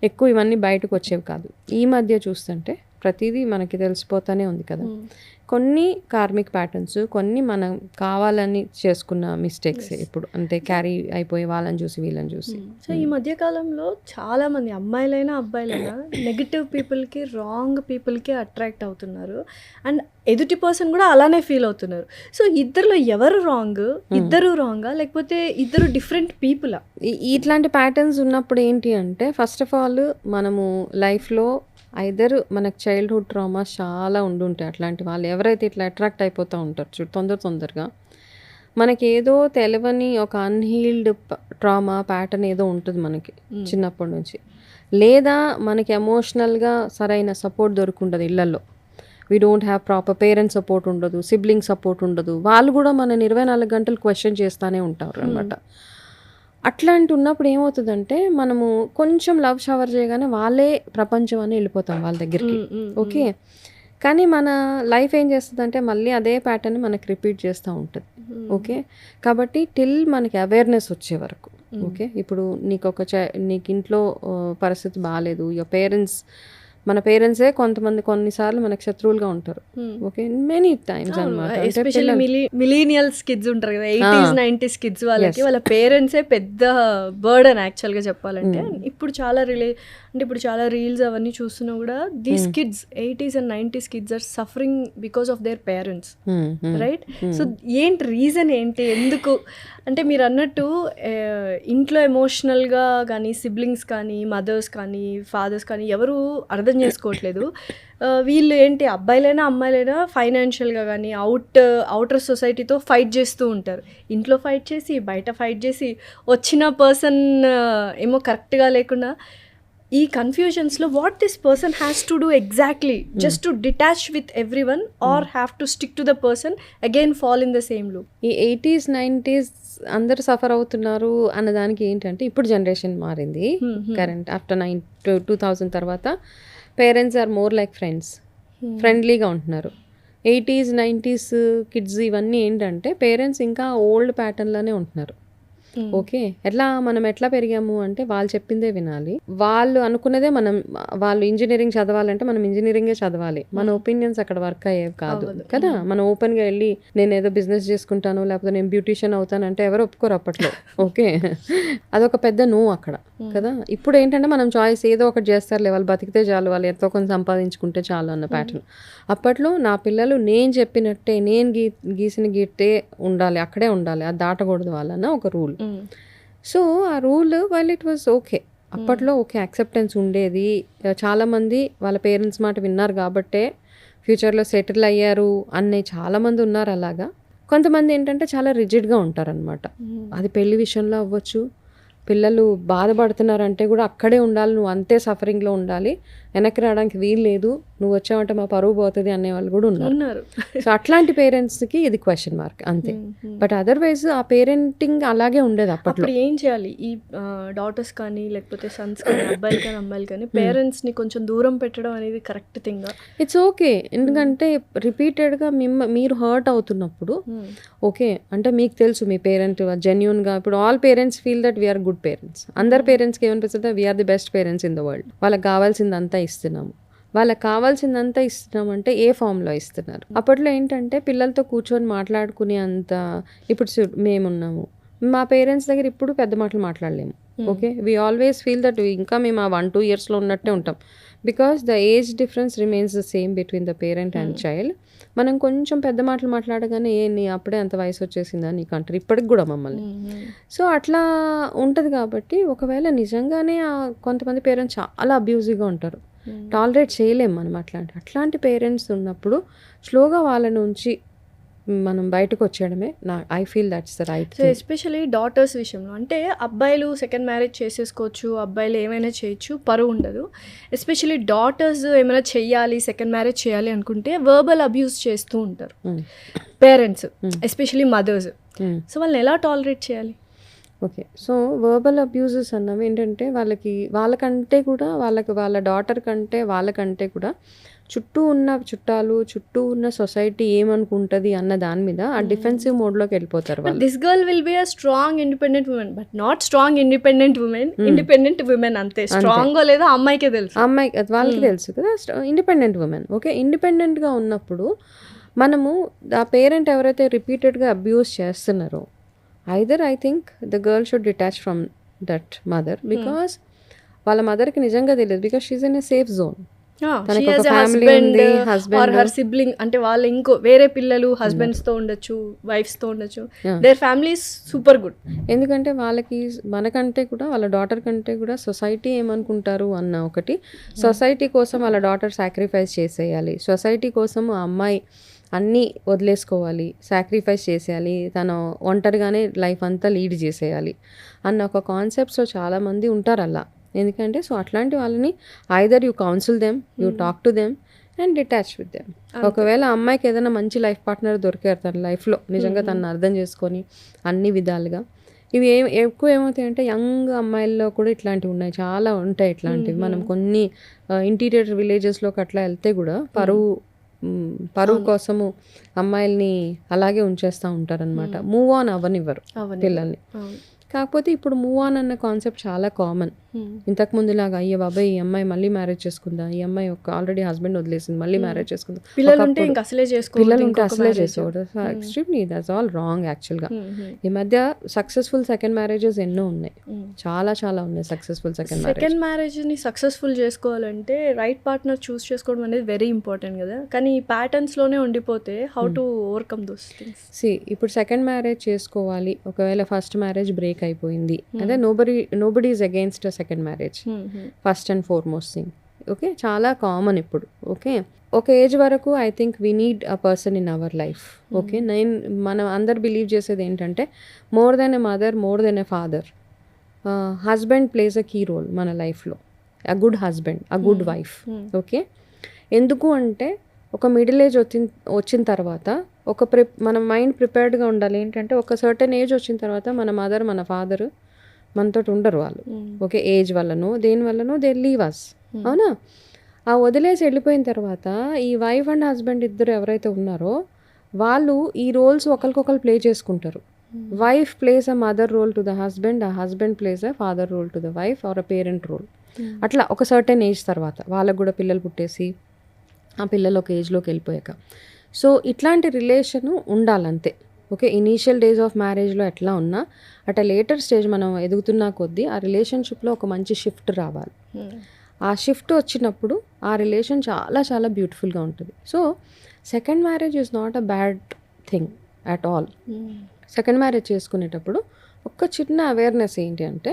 ఎక్కువ ఇవన్నీ బయటకు వచ్చేవి కాదు. ఈ మధ్య చూస్తుంటే ప్రతిదీ మనకి తెలిసిపోతూనే ఉంది కదా. కొన్ని కార్మిక్ ప్యాటర్న్స్, కొన్ని మనం కావాలని చేసుకున్న మిస్టేక్స్ ఇప్పుడు అంటే క్యారీ అయిపోయి వాళ్ళని చూసి వీళ్ళని చూసి. సో ఈ మధ్యకాలంలో చాలామంది అమ్మాయిలైనా అబ్బాయిలైనా నెగిటివ్ పీపుల్కి, రాంగ్ పీపుల్కి అట్రాక్ట్ అవుతున్నారు. అండ్ ఎదుటి పర్సన్ కూడా అలానే ఫీల్ అవుతున్నారు. సో ఇద్దరిలో ఎవరు రాంగ్? ఇద్దరు రాంగా, లేకపోతే ఇద్దరు డిఫరెంట్ పీపులా? ఇట్లాంటి ప్యాటర్న్స్ ఉన్నప్పుడు ఏంటి అంటే, ఫస్ట్ ఆఫ్ ఆల్ మనము లైఫ్లో ఐదర్ మనకు చైల్డ్హుడ్ ట్రామాస్ చాలా ఉండుంటాయి. అట్లాంటి వాళ్ళు ఎవరైతే ఇట్లా అట్రాక్ట్ అయిపోతూ ఉంటారు తొందరగా, మనకి ఏదో తెలియని ఒక అన్హీల్డ్ ట్రామా ప్యాటర్న్ ఏదో ఉంటుంది మనకి చిన్నప్పటి నుంచి. లేదా మనకి ఎమోషనల్గా సరైన సపోర్ట్ దొరుకుంటుంది ఇళ్లలో. We don't have proper parents support ఉండదు, సిబ్లింగ్ సపోర్ట్ ఉండదు. వాళ్ళు కూడా మనని 24 గంటలు క్వశ్చన్ చేస్తూనే ఉంటారు అనమాట. అట్లాంటి ఉన్నప్పుడు ఏమవుతుందంటే, మనము కొంచెం లవ్ షవర్ చేయగానే వాళ్ళే ప్రపంచం అని వెళ్ళిపోతాం వాళ్ళ దగ్గరికి. ఓకే. కానీ మన లైఫ్ ఏం చేస్తుందంటే, మళ్ళీ అదే ప్యాటర్న్ మనకి రిపీట్ చేస్తూ ఉంటుంది. ఓకే. కాబట్టి టిల్ మనకి అవేర్నెస్ వచ్చే వరకు. ఓకే. ఇప్పుడు నీకు ఇంట్లో పరిస్థితి బాగాలేదు, యువర్ పేరెంట్స్, మన పేరెంట్సే కొన్నిసార్లు మనకు శత్రువులుగా ఉంటారు. ఓకే. మెనీ టైమ్స్ అనమాట. ఎస్పెషల్లీ మిలీనియల్స్ కిడ్స్ ఉంటారు కదా, 80s 90s కిడ్స్, వాళ్ళ పేరెంట్సే పెద్ద బర్డన్ యాక్చువల్గా చెప్పాలంటే. ఇప్పుడు చాలా రీల్స్ అవన్నీ చూస్తున్నా కూడా these kids 80s and 90s kids are suffering because of their parents, right? So ఏంటి రీజన్ ఏంటి? ఎందుకు అంటే మీరు అన్నట్టు ఇంట్లో ఎమోషనల్గా కానీ, సిబ్లింగ్స్ కానీ, మదర్స్ కానీ, ఫాదర్స్ కానీ ఎవరు అర్థం చేసుకోవట్లేదు. వీళ్ళు ఏంటి, అబ్బాయిలైనా అమ్మాయిలైనా ఫైనాన్షియల్గా కానీ అవుటర్ సొసైటీతో ఫైట్ చేస్తూ ఉంటారు. ఇంట్లో ఫైట్ చేసి, బయట ఫైట్ చేసి, వచ్చిన పర్సన్ ఏమో కరెక్ట్గా లేకుండా ఈ కన్ఫ్యూజన్స్లో what this person has to do exactly just to detach with every one or have to stick to the person again fall in the same loop. ఈ 80s 90s అందరు సఫర్ అవుతున్నారు అన్నదానికి ఏంటంటే ఇప్పుడు జనరేషన్ మారింది. కరెంట్ ఆఫ్టర్ 2000 తర్వాత parents are more like ఫ్రెండ్లీగా ఉంటున్నారు. 80s 90s కిడ్స్ ఇవన్నీ ఏంటంటే పేరెంట్స్ ఇంకా ఓల్డ్ ప్యాటర్న్లోనే ఉంటున్నారు. ఓకే, మనం ఎట్లా పెరిగాము అంటే వాళ్ళు చెప్పిందే వినాలి, వాళ్ళు అనుకున్నదే వాళ్ళు ఇంజనీరింగ్ చదవాలంటే మనం ఇంజనీరింగే చదవాలి, మన ఒపీనియన్స్ అక్కడ వర్క్ అయ్యేవి కాదు కదా. మనం ఓపెన్గా వెళ్ళి నేను ఏదో బిజినెస్ చేసుకుంటాను లేకపోతే నేను బ్యూటీషియన్ అవుతాను అంటే ఎవరు ఒప్పుకోరు అప్పట్లో. ఓకే, అదొక పెద్ద నో అక్కడ కదా. ఇప్పుడు ఏంటంటే మనం చాయిస్ ఏదో ఒకటి చేస్తారులే, వాళ్ళు బతికితే చాలు, వాళ్ళు ఎంతో కొంత సంపాదించుకుంటే చాలు అన్న ప్యాటర్న్. అప్పట్లో నా పిల్లలు నేను చెప్పినట్టే, నేను గీసిన గీటే ఉండాలి, అక్కడే ఉండాలి, అది దాటకూడదు వాళ్ళన్న ఒక రూల్. సో ఆ rule while it was okay, అప్పట్లో ఓకే యాక్సెప్టెన్స్ ఉండేది. చాలామంది వాళ్ళ పేరెంట్స్ మాట విన్నారు కాబట్టే ఫ్యూచర్లో సెటిల్ అయ్యారు అనే చాలామంది ఉన్నారు. అలాగా కొంతమంది ఏంటంటే చాలా రిజిడ్గా ఉంటారనమాట. అది పెళ్లి విషయంలో అవ్వచ్చు, పిల్లలు బాధపడుతున్నారంటే కూడా అక్కడే ఉండాలి, నువ్వు అంతే సఫరింగ్లో ఉండాలి, వెనక్కి రావడానికి వీలు లేదు, నువ్వు వచ్చావంటే మా పరువు పోతుంది అనేవాళ్ళు కూడా ఉన్నారు. సో అట్లాంటి పేరెంట్స్కి ఇది క్వశ్చన్ మార్క్ అంతే. బట్ అదర్వైజ్ ఆ పేరెంటింగ్ అలాగే ఉండేది అప్పట్లో. ఏం చేయాలి ఈ డాటర్స్ కానీ లేకపోతే సన్స్ కానీ అబ్బాయిలు కానీ అమ్మాయిలు కానీ పేరెంట్స్ని కొంచెం దూరం పెట్టడం అనేది కరెక్ట్ థింగ్? ఇట్స్ ఓకే, ఎందుకంటే రిపీటెడ్గా మీరు హర్ట్ అవుతున్నప్పుడు ఓకే అంటే మీకు తెలుసు మీ పేరెంట్ జెన్యూన్గా, ఇప్పుడు all parents feel that we are good parents. అందరు పేరెంట్స్కి ఏమనిపిస్తుంది, we are the best parents in the world, వాళ్ళకి కావాల్సిందంతా ఇస్తున్నాము. వాళ్ళకి కావాల్సిందంతా ఇస్తున్నామంటే ఏ ఫామ్లో ఇస్తున్నారు? అప్పట్లో ఏంటంటే పిల్లలతో కూర్చొని మాట్లాడుకునే అంత, ఇప్పుడు మేమున్నాము, మా పేరెంట్స్ దగ్గర ఇప్పుడు పెద్ద మాటలు మాట్లాడలేము. Okay, we always feel that ఇంకా మేము ఆ 1-2 yearsలో ఉన్నట్టే ఉంటాం, because the age difference remains the same between the parent and child. మనం కొంచెం పెద్ద మాటలు మాట్లాడగానే నీ అప్పుడే అంత వయసు వచ్చేసిందా నీకు అంటారు ఇప్పటికి కూడా మమ్మల్ని. సో అట్లా ఉంటుంది కాబట్టి ఒకవేళ నిజంగానే కొంతమంది పేరెంట్స్ చాలా అబ్యూజివ్గా ఉంటారు, టాలరేట్ చేయలేము మనం అట్లాంటి పేరెంట్స్ ఉన్నప్పుడు స్లోగా వాళ్ళ నుంచి మనం బయటకు వచ్చేయడమే I feel that's the right. So especially daughters విషయంలో అంటే అబ్బాయిలు సెకండ్ మ్యారేజ్ చేసేసుకోవచ్చు, అబ్బాయిలు ఏమైనా చేయొచ్చు, పరువు ఉండదు. ఎస్పెషలీ డాటర్స్ ఏమైనా చెయ్యాలి, సెకండ్ మ్యారేజ్ చేయాలి అనుకుంటే వర్బల్ అబ్యూస్ చేస్తూ ఉంటారు పేరెంట్స్, ఎస్పెషలీ మదర్స్. సో వాళ్ళని ఎలా టాలరేట్ చేయాలి? ఓకే, సో వర్బల్ అబ్యూజెస్ అన్నవి ఏంటంటే వాళ్ళకంటే కూడా వాళ్ళ డాటర్ కంటే వాళ్ళకంటే కూడా చుట్టూ ఉన్న చుట్టాలు, చుట్టూ ఉన్న సొసైటీ ఏమనుకుంటుంది అన్న దాని మీద ఆ డిఫెన్సివ్ మోడ్లోకి వెళ్ళిపోతారు వాళ్ళు. This girl will be a strong independent women, but not strong independent women అంతే. స్ట్రాంగ్ లేదో అమ్మాయికే తెలుసు, వాళ్ళకి తెలుసు కదా ఇండిపెండెంట్ ఉమెన్. ఓకే, ఇండిపెండెంట్గా ఉన్నప్పుడు మనము ఆ పేరెంట్ ఎవరైతే రిపీటెడ్గా అబ్యూస్ చేస్తున్నారో either I think the girl should detach from that mother, because వాళ్ళ మదర్కి నిజంగా తెలియదు, because she's in a safe zone. Sibling అంటే వాళ్ళు ఇంకో వేరే పిల్లలు హస్బెండ్స్ తో ఉండొచ్చు, వైఫ్స్ తో ఉండొచ్చు, దేర్ ఫ్యామిలీ సూపర్ గుడ్. ఎందుకంటే వాళ్ళకి మనకంటే కూడా వాళ్ళ డాటర్ కంటే కూడా సొసైటీ ఏమనుకుంటారు అన్న ఒకటి, సొసైటీ కోసం వాళ్ళ డాటర్ సాక్రిఫైస్ చేసేయాలి, సొసైటీ కోసం ఆ అమ్మాయి అన్నీ వదిలేసుకోవాలి, సాక్రిఫైస్ చేసేయాలి, తను ఒంటరిగానే లైఫ్ అంతా లీడ్ చేసేయాలి అన్న ఒక కాన్సెప్ట్స్లో చాలామంది ఉంటారు అలా. ఎందుకంటే సో అట్లాంటి వాళ్ళని either you counsel them, you talk to them and detach with them. ఒకవేళ అమ్మాయికి ఏదైనా మంచి లైఫ్ పార్ట్నర్ దొరికారు తన లైఫ్లో, నిజంగా తను అర్థం చేసుకొని అన్ని విధాలుగా, ఇవి ఎక్కువ ఏమవుతాయంటే యంగ్ అమ్మాయిల్లో కూడా ఇట్లాంటివి ఉన్నాయి, చాలా ఉంటాయి ఇట్లాంటివి. మనం కొన్ని ఇంటీరియర్ విలేజెస్లోకి అట్లా వెళ్తే కూడా పరువు కోసము అమ్మాయిల్ని అలాగే ఉంచేస్తూ ఉంటారనమాట, మూవ్ ఆన్ అవ్వనివ్వరు పిల్లల్ని. కాకపోతే ఇప్పుడు మూవ్ ఆన్ అన్న కాన్సెప్ట్ చాలా కామన్. ఇంతకుముందులాగా అయ్యే బాబాయ్ ఈ అమ్మాయి మళ్ళీ మ్యారేజ్ చేసుకుందా, ఈ అమ్మాయి ఆల్రెడీ హస్బెండ్ వదిలేసింది మళ్ళీ మ్యారేజ్ చేసుకుందా, పిల్లలు ఉంటే అసలే చేసుకోవడం ఎక్స్ట్రీమ్లీ దట్స్ ఆల్ రాంగ్ యాక్చువల్గా. ఈ మధ్య సక్సెస్ఫుల్ సెకండ్ మ్యారేజెస్ ఎన్నో ఉన్నాయి, చాలా చాలా ఉన్నాయి సక్సెస్ఫుల్ సెకండ్ మ్యారేజ్ని సక్సెస్ఫుల్ చేసుకోవాలంటే రైట్ పార్ట్నర్ చూస్ చేసుకోవడం అనేది వెరీ ఇంపార్టెంట్ కదా. కానీ ఈ ప్యాటర్న్స్లోనే ఉండిపోతే how to overcome those things? ఇప్పుడు సెకండ్ మ్యారేజ్ చేసుకోవాలి, ఒకవేళ ఫస్ట్ మ్యారేజ్ బ్రేక్ అయిపోయింది అంటే nobody is against second marriage, first and foremost thing. Okay, చాలా కామన్ ఇప్పుడు. ఓకే, ఒక ఏజ్ వరకు I think we need a person in our life. Okay, మనం అందరు బిలీవ్ చేసేది ఏంటంటే more than a mother, more than a father, husband place a key role మన లైఫ్లో. A good husband, a good wife. Okay, ఎందుకు అంటే ఒక middle age వచ్చిన తర్వాత మన మైండ్ ప్రిపేర్డ్గా ఉండాలి. ఏంటంటే ఒక సర్టెన్ ఏజ్ వచ్చిన తర్వాత మన మదర్, మన ఫాదర్ మనతో ఉండరు వాళ్ళు. ఓకే, ఏజ్ వల్లనో దేని వల్లనో దే లీవ్ అస్. అవునా? ఆ వదిలేసి వెళ్ళిపోయిన తర్వాత ఈ వైఫ్ అండ్ హస్బెండ్ ఇద్దరు ఎవరైతే ఉన్నారో వాళ్ళు ఈ రోల్స్ ఒకరికొకరు ప్లే చేసుకుంటారు. Wife place a mother role to the husband, ఆ husband place a father role to the wife or a parent role. అట్లా ఒక సర్టెన్ ఏజ్ తర్వాత వాళ్ళకు కూడా పిల్లలు పుట్టేసి ఆ పిల్లలు ఒక ఏజ్లోకి వెళ్ళిపోయాక. సో ఇట్లాంటి రిలేషను ఉండాలంతే. ఓకే, ఇనీషియల్ డేస్ ఆఫ్ మ్యారేజ్లో ఎట్లా ఉన్నా అట్ అ లేటర్ స్టేజ్ మనం ఎదుగుతున్న కొద్దీ ఆ రిలేషన్షిప్లో ఒక మంచి షిఫ్ట్ రావాలి. ఆ షిఫ్ట్ వచ్చినప్పుడు ఆ రిలేషన్ చాలా చాలా బ్యూటిఫుల్గా ఉంటుంది. So second marriage is not a bad thing at all. Second marriage చేసుకునేటప్పుడు ఒక చిన్న అవేర్నెస్ ఏంటి అంటే,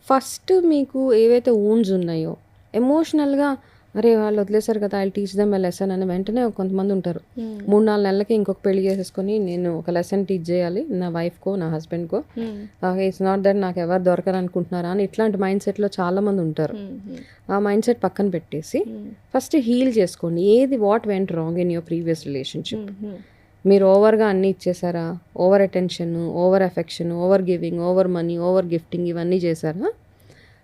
ఫస్ట్ మీకు ఏవైతే వూండ్స్ ఉన్నాయో ఎమోషనల్గా, అరే వాళ్ళు వదిలేశారు కదా, I teach them a lesson అని వెంటనే కొంతమంది ఉంటారు 3-4 నెలలకి ఇంకొక పెళ్లి చేసేసుకొని నేను ఒక లెసన్ టీచ్ చేయాలి నా వైఫ్కో నా హస్బెండ్కో, ఇట్స్ నాట్ దట్ నాకు ఎవరు దొరకరు అనుకుంటున్నారా అని ఇట్లాంటి మైండ్ సెట్లో చాలామంది ఉంటారు. ఆ మైండ్ సెట్ పక్కన పెట్టేసి ఫస్ట్ హీల్ చేసుకోండి. ఏది what went wrong in your previous relationship. మీరు ఓవర్గా అన్నీ ఇచ్చేసారా? Over attention, over affection, over giving, over money, over gifting ఇవన్నీ చేశారా?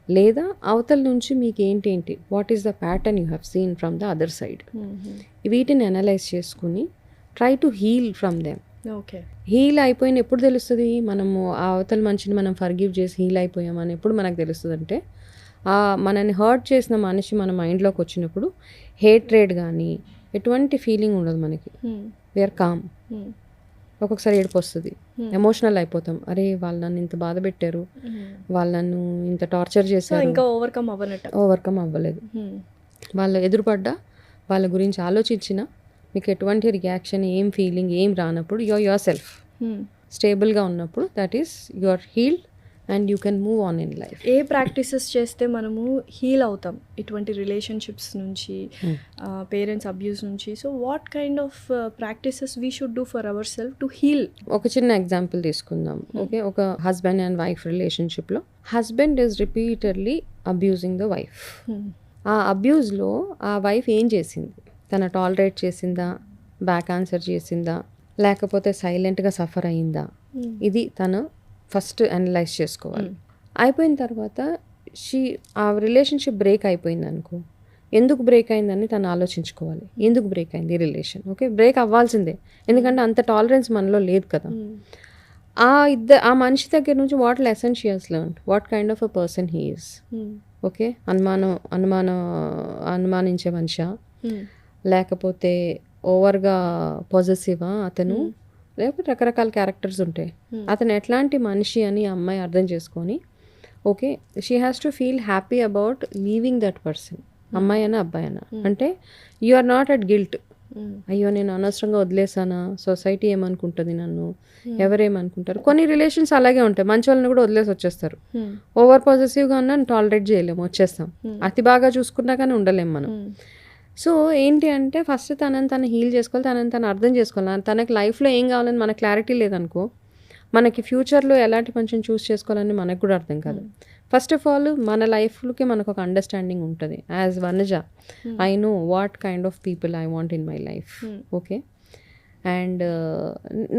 లేదా అవతల నుంచి మీకు ఏంటేంటి, what is the pattern you have seen from the other side? వీటిని అనలైజ్ చేసుకుని try to heal from them. Okay, heal అయిపోయిన ఎప్పుడు తెలుస్తుంది? మనము ఆ అవతల మనిషిని మనం ఫర్గివ్ చేసి హీల్ అయిపోయామని ఎప్పుడు మనకు తెలుస్తుంది అంటే, మనని హర్ట్ చేసిన మనిషి మన మైండ్లోకి వచ్చినప్పుడు హేట్రేడ్ కానీ ఎటువంటి ఫీలింగ్ ఉండదు మనకి. We are calm. ఒక్కొక్కసారి ఏడుపు వస్తుంది, ఎమోషనల్ అయిపోతాం. అరే వాళ్ళు నన్ను ఇంత బాధ పెట్టారు, వాళ్ళు నన్ను ఇంత టార్చర్ చేశారు, ఇంకా ఓవర్కమ్ అవ్వలేదు. వాళ్ళు ఎదురుపడ్డా వాళ్ళ గురించి ఆలోచించినా మీకు ఎటువంటి రియాక్షన్, ఏం ఫీలింగ్ ఏం రానప్పుడు యువర్ సెల్ఫ్ స్టేబుల్గా ఉన్నప్పుడు that is your healed and you can move on in life. ఏ ప్రాక్టీసెస్ చేస్తే మనము హీల్ అవుతాం ఇటువంటి రిలేషన్షిప్స్ నుంచి, పేరెంట్స్ అబ్యూస్ నుంచి? So what kind of practices we should do for our self to heal? ఒక చిన్న ఎగ్జాంపుల్ తీసుకుందాం. ఓకే, ఒక హస్బెండ్ అండ్ వైఫ్ రిలేషన్షిప్లో husband is repeatedly abusing the wife. ఆ అబ్యూస్లో ఆ వైఫ్ ఏం చేసింది? తన టాలరేట్ చేసిందా, బ్యాక్ ఆన్సర్ చేసిందా, లేకపోతే సైలెంట్గా సఫర్ అయిందా? ఇది తను ఫస్ట్ అనలైజ్ చేసుకోవాలి. అయిపోయిన తర్వాత ఆ రిలేషన్షిప్ బ్రేక్ అయిపోయింది అనుకో, ఎందుకు బ్రేక్ అయిందని తను ఆలోచించుకోవాలి. ఎందుకు బ్రేక్ అయింది రిలేషన్? ఓకే, బ్రేక్ అవ్వాల్సిందే, ఎందుకంటే అంత టాలరెన్స్ మనలో లేదు కదా. ఆ మనిషి దగ్గర నుంచి what lesson she has learned, what kind of a person he is. Okay, అనుమానించే మనిషా, లేకపోతే ఓవర్గా పొజెసివా అతను, లేకపోతే రకరకాల క్యారెక్టర్స్ ఉంటాయి. అతను ఎట్లాంటి మనిషి అని ఆ అమ్మాయి అర్థం చేసుకొని, okay she has to feel happy about leaving that person. అమ్మాయి అయినా అబ్బాయి అయినా, అంటే you are not at guilt. అయ్యో నేను అనవసరంగా వదిలేసానా, సొసైటీ ఏమనుకుంటుంది నన్ను, ఎవరేమనుకుంటారు. కొన్ని రిలేషన్స్ అలాగే ఉంటాయి, మంచి వాళ్ళని కూడా వదిలేసి వచ్చేస్తారు. ఓవర్ పాజిటివ్గా ఉన్నా టాలరేట్ చేయలేము, వచ్చేస్తాం. అతి బాగా చూసుకున్నా కానీ ఉండలేము మనం. సో ఏంటి అంటే ఫస్ట్ తనని తను హీల్ చేసుకోవాలి, తనని తను అర్థం చేసుకోవాలి. తనకి లైఫ్లో ఏం కావాలని మనకు క్లారిటీ లేదనుకో, మనకి ఫ్యూచర్లో ఎలాంటి మనిషిని చూస్ చేసుకోవాలని మనకు కూడా అర్థం కాదు. ఫస్ట్ ఆఫ్ ఆల్ మన లైఫ్కి మనకు ఒక అండర్స్టాండింగ్ ఉంటుంది. As Vanaja I know what kind of people I want in my life. Okay, and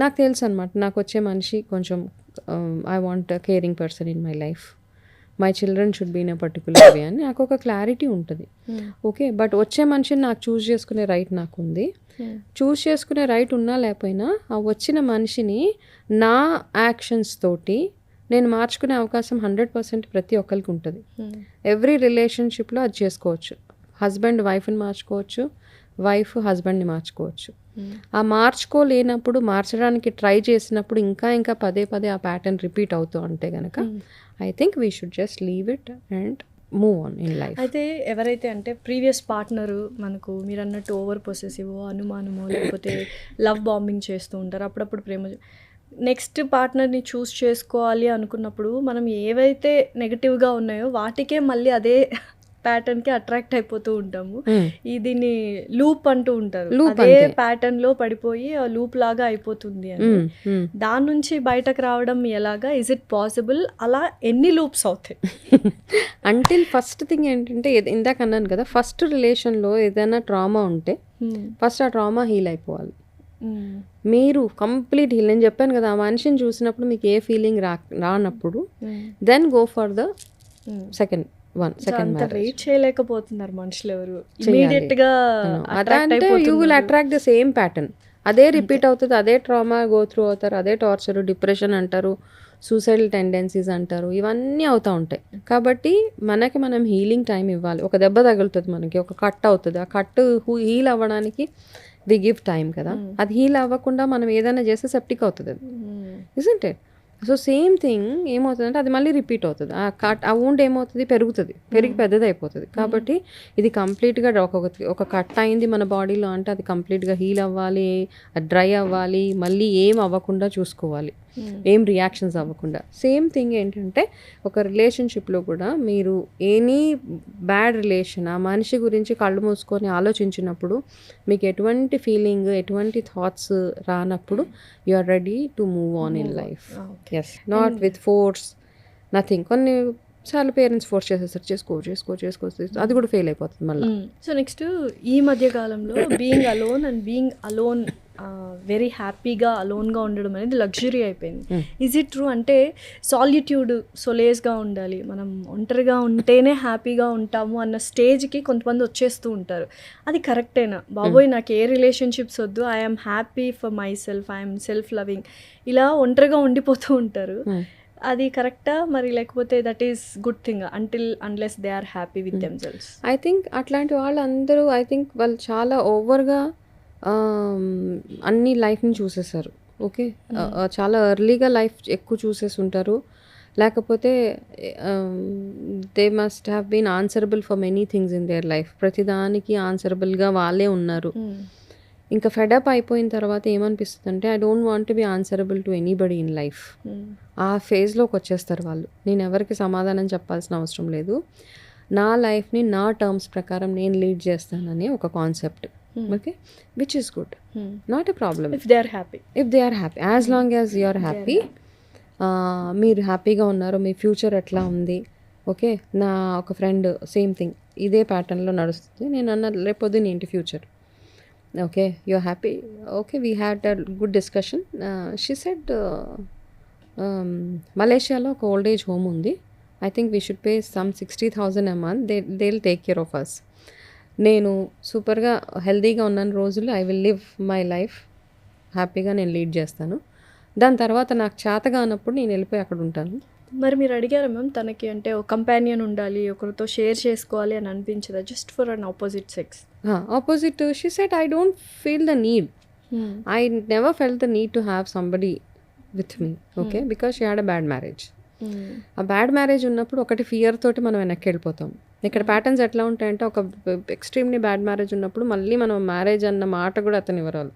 నాకు తెలుసు అనమాట, నాకు వచ్చే మనిషి కొంచెం I want caring person in my life, my children should be in a particular way అని నాకు ఒక క్లారిటీ ఉంటుంది. ఓకే, బట్ వచ్చే మనిషిని నాకు చూస్ చేసుకునే రైట్ నాకు ఉంది. చూస్ చేసుకునే రైట్ ఉన్నా లేకపోయినా ఆ వచ్చిన మనిషిని నా యాక్షన్స్ తోటి నేను మార్చుకునే అవకాశం 100% ప్రతి ఒక్కరికి ఉంటుంది. ఎవ్రీ రిలేషన్షిప్లో అది చేసుకోవచ్చు. హస్బెండ్ వైఫ్ని మార్చుకోవచ్చు, వైఫ్ హస్బెండ్ని మార్చుకోవచ్చు. ఆ మార్చుకోలేనప్పుడు, మార్చడానికి ట్రై చేసినప్పుడు ఇంకా ఇంకా పదే పదే ఆ ప్యాటర్న్ రిపీట్ అవుతూ ఉంటే కనుక I think we should just leave it and move on in life. అయితే ఎవరైతే అంటే ప్రీవియస్ పార్ట్నరు మనకు మీరు అన్నట్టు ఓవర్ పొసెసివ్, అనుమానమో, లేకపోతే లవ్ బాంబింగ్ చేస్తూ ఉంటారు, అప్పుడప్పుడు ప్రేమ, నెక్స్ట్ పార్ట్నర్ని చూస్ చేసుకోవాలి అనుకున్నప్పుడు మనం ఏవైతే నెగిటివ్గా ఉన్నాయో వాటికే మళ్ళీ అదే ప్యాటర్న్కి అట్రాక్ట్ అయిపోతూ ఉంటాము. Hmm. దీన్ని లూప్ అంటూ ఉంటారు. Loop అదే అంతే. ప్యాటర్న్ లో పడిపోయి లూప్ లాగా అయిపోతుంది అని. Hmm. Hmm. దాని నుంచి బయటకు రావడం ఎలాగా? Is it possible? అలా ఎన్ని లూప్స్ అవుతాయి? అంటిల్ ఫస్ట్ థింగ్ ఏంటంటే ఇందాక అన్నాను కదా, ఫస్ట్ రిలేషన్లో ఏదైనా ట్రామా ఉంటే ఫస్ట్ ఆ ట్రామా హీల్ అయిపోవాలి. మీరు కంప్లీట్ హీల్, నేను చెప్పాను కదా, ఆ మనిషిని చూసినప్పుడు మీకు ఏ ఫీలింగ్ రానప్పుడు then go for the second అంత వెయిట్ చేయలేకపోతున్నారు మనుషులు ఎవరు. చేయాలి. ఇమీడియట్ గా అదంటే you will attract the same pattern. అదే రిపీట్ అవుతుంది, అదే ట్రామా గో త్రూ అవుతారు, అదే టార్చర్, డిప్రెషన్ అంటారు, సూసైడల్ టెండెన్సీస్ అంటారు, ఇవన్నీ అవుతూ ఉంటాయి. కాబట్టి మనకి మనం హీలింగ్ టైం ఇవ్వాలి. ఒక దెబ్బ తగులుతుంది మనకి, ఒక కట్ అవుతుంది, ఆ కట్ హీల్ అవ్వడానికి వి గివ్ టైం కదా. అది హీల్ అవ్వకుండా మనం ఏదైనా చేస్తే సెప్టిక్ అవుతుంది అది, isn't it? So same thing ఏమవుతుందంటే అది మళ్ళీ రిపీట్ అవుతుంది. ఆ వూండ్ ఏమవుతుంది, పెరుగుతుంది, పెరిగి పెద్దది అయిపోతుంది. కాబట్టి ఇది కంప్లీట్గా ఒక కట్ అయింది మన బాడీలో అంటే అది కంప్లీట్గా హీల్ అవ్వాలి, అది డ్రై అవ్వాలి, మళ్ళీ ఏం అవ్వకుండా చూసుకోవాలి, ఏం రియాక్షన్స్ అవ్వకుండా. సేమ్ థింగ్ ఏంటంటే ఒక రిలేషన్షిప్లో కూడా మీరు ఎనీ బ్యాడ్ రిలేషన్, ఆ మనిషి గురించి కళ్ళు మూసుకొని ఆలోచించినప్పుడు మీకు ఎటువంటి ఫీలింగ్, ఎటువంటి థాట్స్ రానప్పుడు you are ready to move on in life. Yes, not with force, nothing. కొన్ని చాలా పేరెంట్స్ ఫోర్స్ చేసేస్తారు, చేసుకో, అది కూడా ఫెయిల్ అయిపోతుంది మళ్ళీ. సో నెక్స్ట్ ఈ మధ్య కాలంలో being alone and being alone very హ్యాపీగా అలోన్గా ఉండడం అనేది లగ్జరీ అయిపోయింది. Is it true? అంటే సాలిట్యూడ్, సొలేస్గా ఉండాలి, మనం ఒంటరిగా ఉంటేనే హ్యాపీగా ఉంటాము అన్న స్టేజ్కి కొంతమంది వచ్చేస్తూ ఉంటారు. అది కరెక్టేనా? బాబోయ్ నాకు ఏ రిలేషన్షిప్స్ వద్దు, I'm happy for myself, I'm self loving, ఇలా ఒంటరిగా ఉండిపోతూ ఉంటారు. అది కరెక్టా మరి, లేకపోతే that is good thing unless they are happy with themselves? I think అట్లాంటి వాళ్ళందరూ వాళ్ళు చాలా ఓవర్గా అన్ని లైఫ్ని చూసేసారు. ఓకే, చాలా ఎర్లీగా లైఫ్ ఎక్కువ చూసేసి ఉంటారు. లేకపోతే they must have been answerable for many things in their life. ప్రతిదానికి ఆన్సరబుల్గా వాళ్ళే ఉన్నారు. ఇంకా ఫెడప్ అయిపోయిన తర్వాత ఏమనిపిస్తుంది అంటే I don't want to be answerable to anybody in life. ఆ ఫేజ్లోకి వచ్చేస్తారు వాళ్ళు. నేను ఎవరికి సమాధానం చెప్పాల్సిన అవసరం లేదు, నా లైఫ్ని నా టర్మ్స్ ప్రకారం నేను లీడ్ చేస్తానని ఒక concept. Okay, which is good, not a problem if they are happy. As long as you are happy, మీరు హ్యాపీగా ఉన్నారు, మీ ఫ్యూచర్ ఎట్లా ఉంది. ఓకే, నా ఒక ఫ్రెండ్ సేమ్ థింగ్ ఇదే ప్యాటర్న్లో నడుస్తుంది. నేను అన్న రేపొద్దున ఏంటి future, okay you are happy, okay we had a good discussion. She said మలేషియాలో ఒక ఓల్డ్ ఏజ్ హోమ్ ఉంది, I think we should pay some 60,000 a month, they will take care of us. నేను సూపర్గా హెల్తీగా ఉన్నాను రోజులు, I will live my life హ్యాపీగా నేను లీడ్ చేస్తాను. దాని తర్వాత నాకు చేతగా అన్నప్పుడు నేను వెళ్ళిపోయి అక్కడ ఉంటాను. మరి మీరు అడిగారా మ్యామ్ తనకి, అంటే ఒక కంపానియన్ ఉండాలి, ఒకరితో షేర్ చేసుకోవాలి అని అనిపించదా just for an opposite sex? Opposite, she said I don't feel the need, I never felt the need to have somebody with me. Okay, because she had a bad marriage. ఆ bad marriage ఉన్నప్పుడు ఒకటి fear తోటి మనం వెనక్కి వెళ్ళిపోతాం. ఇక్కడ patterns ఎట్లా ఉంటాయంటే ఒక ఎక్స్ట్రీమ్లీ బ్యాడ్ మ్యారేజ్ ఉన్నప్పుడు మళ్ళీ మనం మ్యారేజ్ అన్న మాట కూడా అతను ఇవ్వరాలు,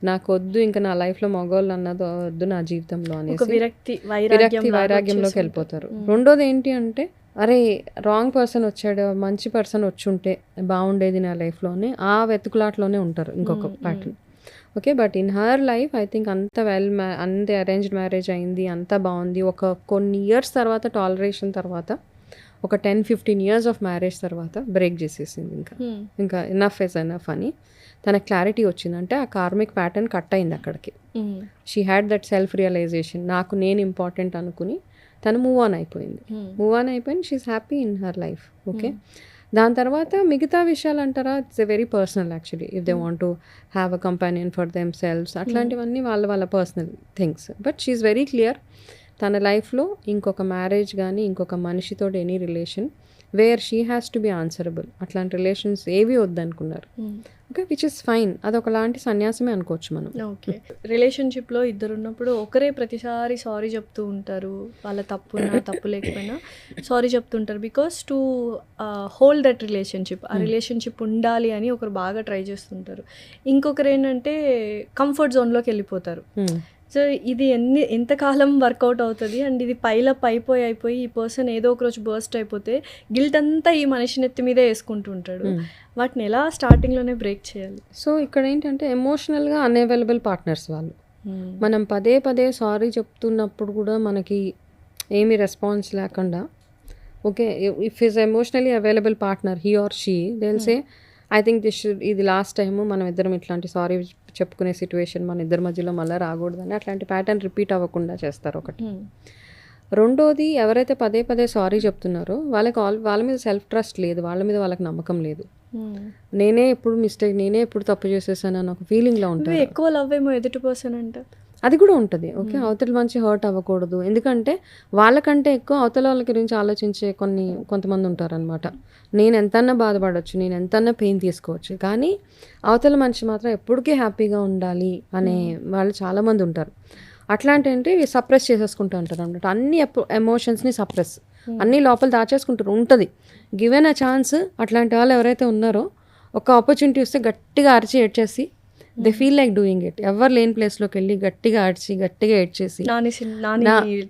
నాకు వద్దు ఇంకా నా లైఫ్లో మగవాళ్ళు అన్నది వద్దు నా జీవితంలో అనేసి విరక్తి వైరాగ్యంలోకి వెళ్ళిపోతారు. రెండోది ఏంటి అంటే అరే రాంగ్ పర్సన్ వచ్చాడు, మంచి పర్సన్ వచ్చి ఉంటే బాగుండేది నా లైఫ్లోనే, ఆ వెతుకులాట్లోనే ఉంటారు ఇంకొక pattern. Okay, but in her life I think అంత అంతే అరేంజ్డ్ మ్యారేజ్ అయింది, అంతా బాగుంది. ఒక కొన్ని ఇయర్స్ తర్వాత టాలరేషన్ తర్వాత ఒక 10-15 years ఆఫ్ మ్యారేజ్ తర్వాత బ్రేక్ చేసేసింది. ఇంకా ఎనఫ్ ఇస్ ఎనఫ్ అని తనకు క్లారిటీ వచ్చిందంటే ఆ కార్మిక్ ప్యాటర్న్ కట్ అయింది అక్కడికి. She had that self realization, నాకు నేను ఇంపార్టెంట్ అనుకుని తను మూవ్ ఆన్ అయిపోయింది. She's happy in her life. Okay, దాని తర్వాత మిగతా విషయాలు అంటారా, it's a very personal actually. If they want to have a companion for themselves, అట్లాంటివన్నీ వాళ్ళ personal things. But she's very clear, తన లైఫ్లో ఇంకొక మ్యారేజ్ కానీ ఇంకొక మనిషితో any relation where she has to be answerable, అట్లాంటి రిలేషన్స్ ఏవి వద్దనుకున్నారు. ఓకే, విచ్ ఇస్ ఫైన్, అదొకలాంటి సన్యాసమే అనుకోవచ్చు మనం. ఓకే, రిలేషన్షిప్లో ఇద్దరు ఉన్నప్పుడు ఒకరే ప్రతిసారి సారీ చెప్తూ ఉంటారు, వాళ్ళ తప్పున్నా తప్పు లేకపోయినా సారీ చెప్తుంటారు, because to hold that relationship, ఆ రిలేషన్షిప్ ఉండాలి అని ఒకరు బాగా ట్రై చేస్తుంటారు. ఇంకొకరు ఏంటంటే కంఫర్ట్ జోన్లోకి వెళ్ళిపోతారు. సో ఇది ఎంతకాలం వర్కౌట్ అవుతుంది అండ్ ఇది పైలప్ అయిపోయి ఈ పర్సన్ ఏదో ఒక రోజు బర్స్ట్ అయిపోతే గిల్ట్ అంతా ఈ మనిషి నెత్తి మీదే వేసుకుంటూ ఉంటాడు. వాటిని ఎలా స్టార్టింగ్లోనే బ్రేక్ చేయాలి? సో ఇక్కడ ఏంటంటే ఎమోషనల్గా అన్అవైలబుల్ పార్ట్నర్స్ వాళ్ళు. మనం పదే పదే సారీ చెప్తున్నప్పుడు కూడా మనకి ఏమీ రెస్పాన్స్ లేకుండా, okay, if is emotionally available partner he or she, say I think ఇది లాస్ట్ టైము మనం ఇద్దరం ఇట్లాంటి సారీ చెప్పుకునే సిచ్యువేషన్ మన ఇద్దరి మధ్యలో మళ్ళీ రాకూడదని అట్లాంటి ప్యాటర్న్ రిపీట్ అవ్వకుండా చేస్తారు ఒకటి. రెండోది, ఎవరైతే పదే పదే సారీ చెప్తున్నారో వాళ్ళ మీద సెల్ఫ్ ట్రస్ట్ లేదు, వాళ్ళ మీద వాళ్ళకి నమ్మకం లేదు. నేనే ఎప్పుడు తప్పు చేసేసాను అని ఒక ఫీలింగ్లో ఉంటాను. ఎక్కువ లవ్ ఏమో ఎదుటి పర్సన్ అంటే అది కూడా ఉంటుంది. ఓకే, అవతల మంచి హర్ట్ అవ్వకూడదు, ఎందుకంటే వాళ్ళకంటే ఎక్కువ అవతల వాళ్ళ గురించి ఆలోచించే కొంతమంది ఉంటారనమాట. నేను ఎంతన్నా బాధపడవచ్చు, నేను ఎంతన్నా పెయిన్ తీసుకోవచ్చు, కానీ అవతల మనిషి మాత్రం ఎప్పటికీ హ్యాపీగా ఉండాలి అనే వాళ్ళు చాలామంది ఉంటారు. అట్లాంటి అంటే సప్రెస్ చేసేసుకుంటూ ఉంటారు అనమాట. అన్ని ఎమోషన్స్ని సప్రెస్, అన్నీ లోపల దాచేసుకుంటారు. ఉంటుంది గివెన్ అ ఛాన్స్. అట్లాంటి వాళ్ళు ఎవరైతే ఉన్నారో ఒక ఆపర్చునిటీ వస్తే గట్టిగా అరిచి ఏడ్చేసి they feel like doing it. ఎవరు లేని ప్లేస్లోకి వెళ్ళి గట్టిగా అరిచి గట్టిగా ఏడ్చేసి